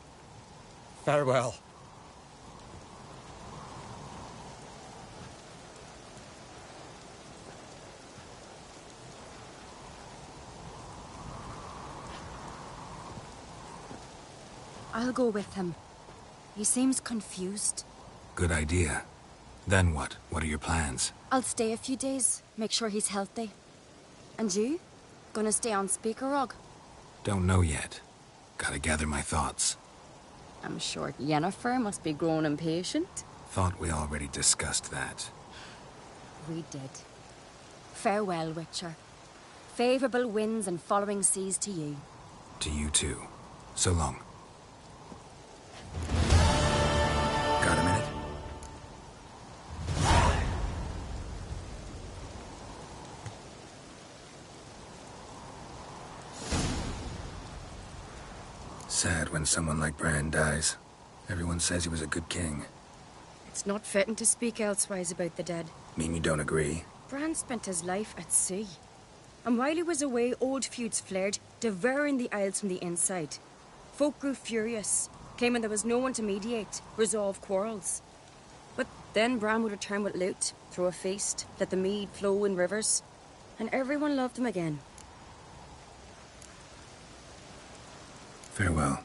Farewell. I'll go with him. He seems confused. Good idea. Then what? What are your plans? I'll stay a few days, make sure he's healthy. And you? Gonna stay on Speakerog? Don't know yet. Gotta gather my thoughts. I'm sure Yennefer must be growing impatient. Thought we already discussed that. We did. Farewell, Witcher. Favorable winds and following seas to you. To you too. So long. Got a minute? Sad when someone like Bran dies. Everyone says he was a good king. It's not fitting to speak elsewise about the dead. Mean you don't agree? Bran spent his life at sea. And while he was away, old feuds flared, devouring the Isles from the inside. Folk grew furious, claiming there was no one to mediate, resolve quarrels. But then Bran would return with loot, throw a feast, let the mead flow in rivers, and everyone loved him again. Farewell.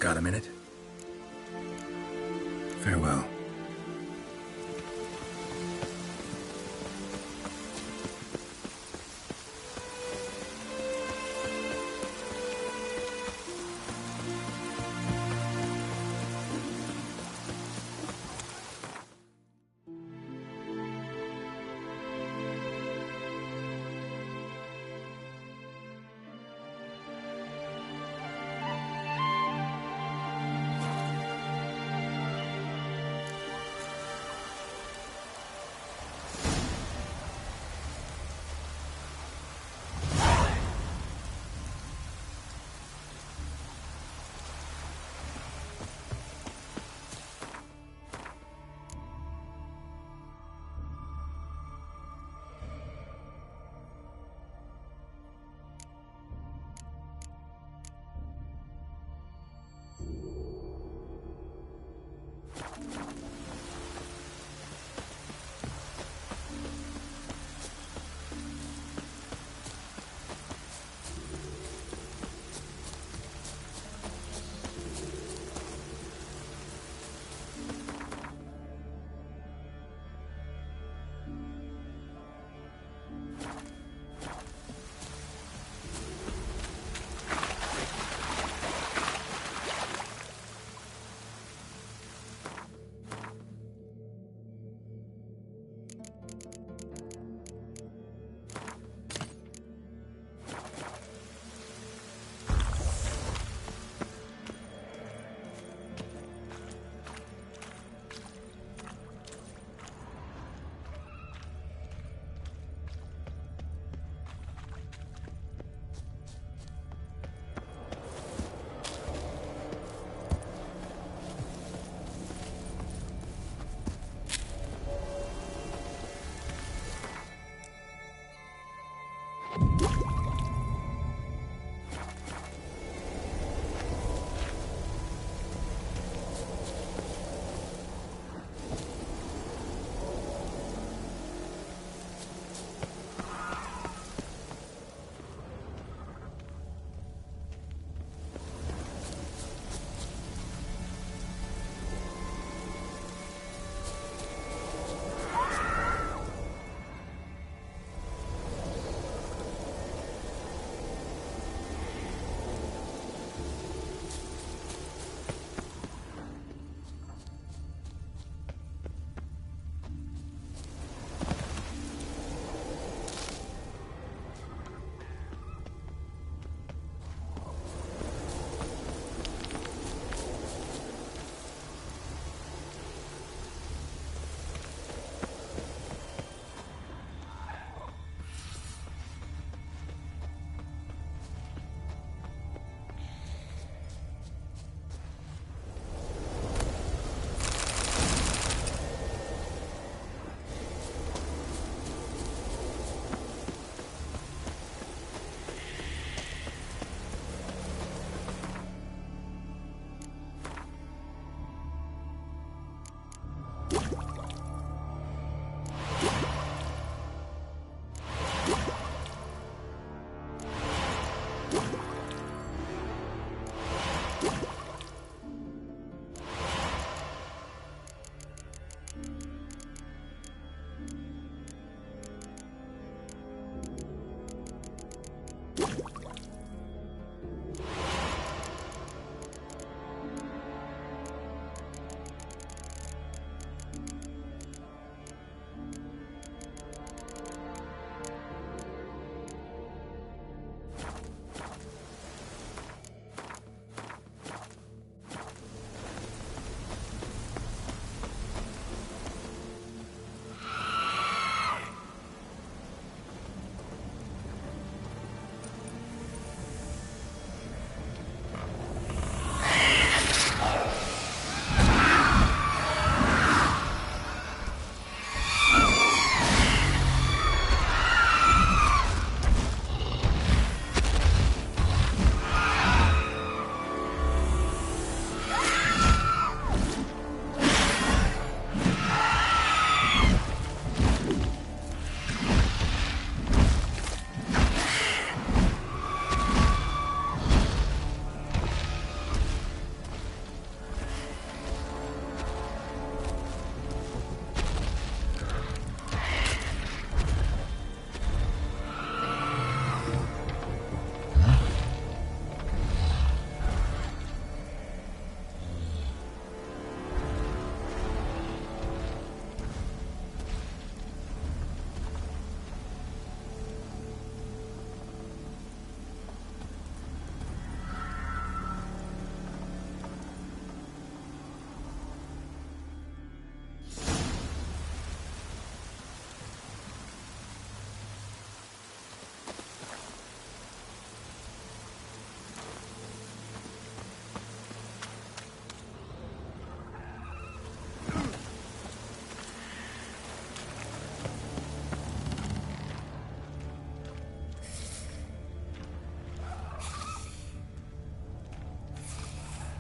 Got a minute? Farewell.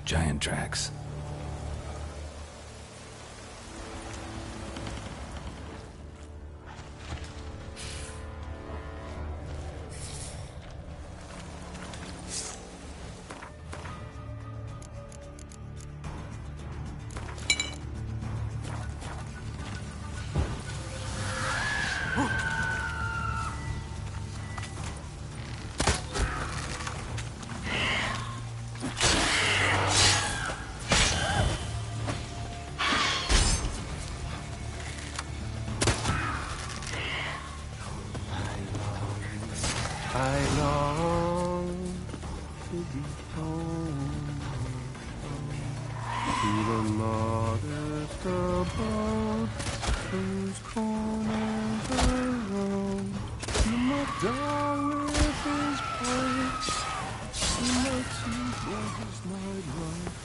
Giant tracks. I long to be home, to the modest abode, whose corners are round, to my doll with his pipes, to my two-boys night life,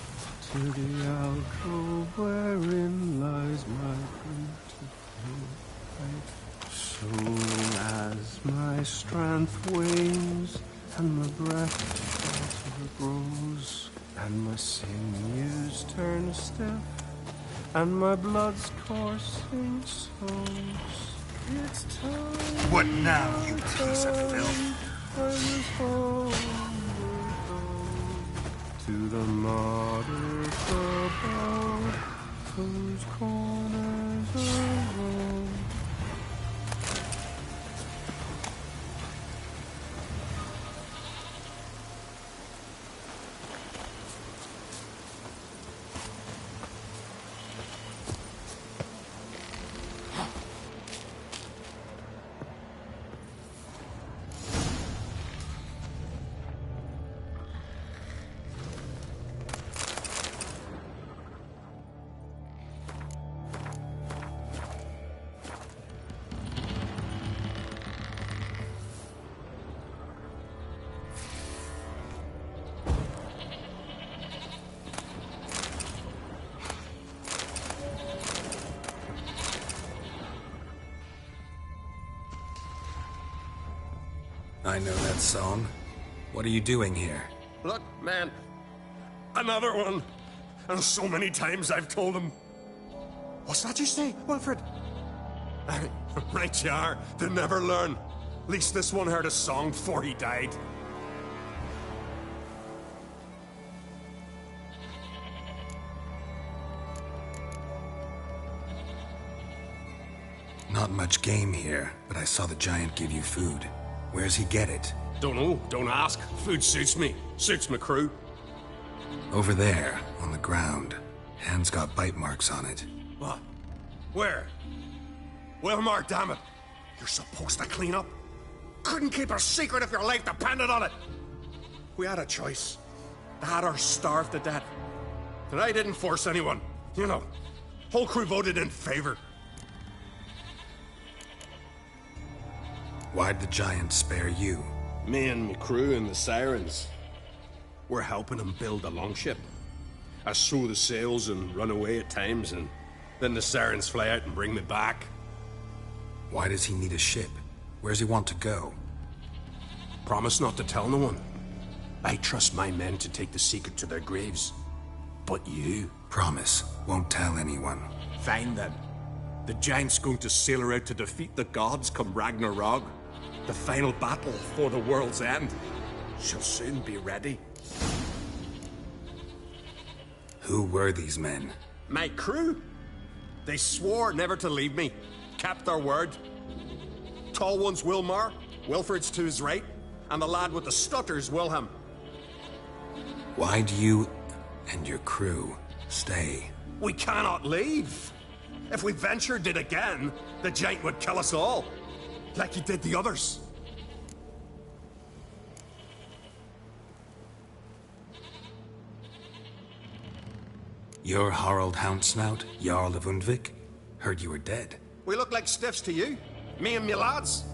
to the alcove wherein lies my beautiful wife. Soon as my strength wanes, and my breath faster grows, and my sinews turn stiff, and my blood's coursing slows, it's time. What now, you piece of filth? I was homeward to the modest abode, whose corners are round. I know that song. What are you doing here? Look, man. Another one. And so many times I've told him. What's that you say, Wilfred? Right you are. They never learn. At least this one heard a song before he died. Not much game here, but I saw the giant give you food. Where's he get it? Don't know. Don't ask. Food suits me. Suits my crew. Over there, on the ground. Hand's got bite marks on it. What? Where? Well, Mark, damn it. You're supposed to clean up. Couldn't keep a secret if your life depended on it. We had a choice. They had her starved to death. And I didn't force anyone. You know, whole crew voted in favor. Why'd the giant spare you? Me and my crew and the Sirens. We're helping him build a longship. I sew the sails and run away at times, and then the Sirens fly out and bring me back. Why does he need a ship? Where's he want to go? Promise not to tell no one. I trust my men to take the secret to their graves. But you? Promise. Won't tell anyone. Fine then. The giant's going to sail her out to defeat the gods come Ragnarok. The final battle for the world's end. She'll soon be ready. Who were these men? My crew. They swore never to leave me. Kept their word. Tall one's Wilmar, Wilfred's to his right, and the lad with the stutter's Wilhelm. Why'd you and your crew stay? We cannot leave. If we ventured it again, the giant would kill us all. Like he did the others. You're Harald Houndsnout, Jarl of Undvik? Heard you were dead. We look like stiffs to you. Me and me lads.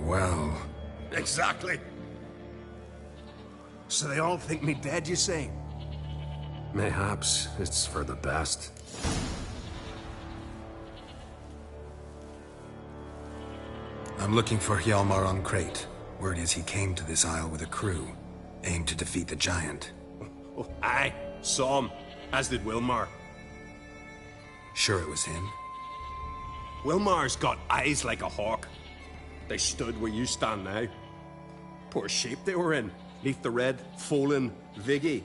Well... Exactly. So they all think me dead, you say? Mayhaps it's for the best. I'm looking for Hjalmar on Crate. Word is he came to this isle with a crew, aimed to defeat the giant. Oh, aye, saw him, as did Wilmar. Sure it was him? Wilmar's got eyes like a hawk. They stood where you stand now. Poor shape they were in, neath the red, Folin, Viggy.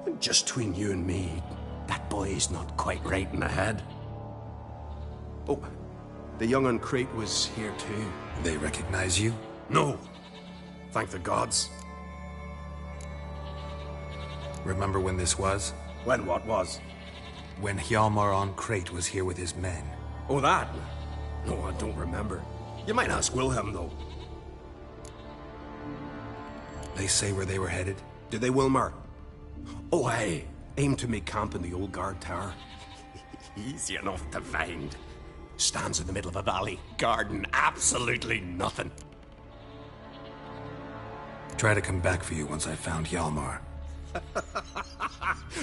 And just between you and me, that boy's not quite right in the head. Oh, the young on Crete was here too. They recognize you? No. Thank the gods. Remember when this was? When what was? When Hjalmar on Crete was here with his men. Oh, that? No, I don't remember. You might ask Wilhelm, though. They say where they were headed? Did they, Wilmar? Oh, aye. Aim to make camp in the old guard tower. Easy enough to find. Stands in the middle of a valley. Garden absolutely nothing. Try to come back for you once I found Hjalmar.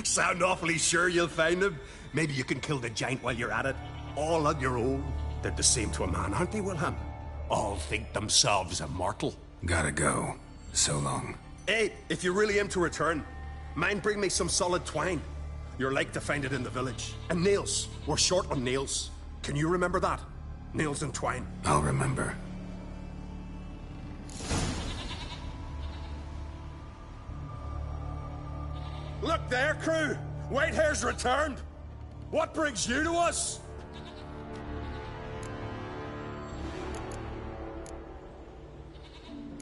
Sound awfully sure you'll find him? Maybe you can kill the giant while you're at it. All on your own. They're the same to a man, aren't they, Wilhelm? All think themselves immortal. Gotta go. So long. Hey, if you really aim to return, mind bring me some solid twine. You're like to find it in the village. And nails. We're short on nails. Can you remember that? Nails and twine. I'll remember. Look there, crew! Whitehair's returned! What brings you to us?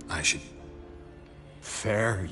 I should... Fair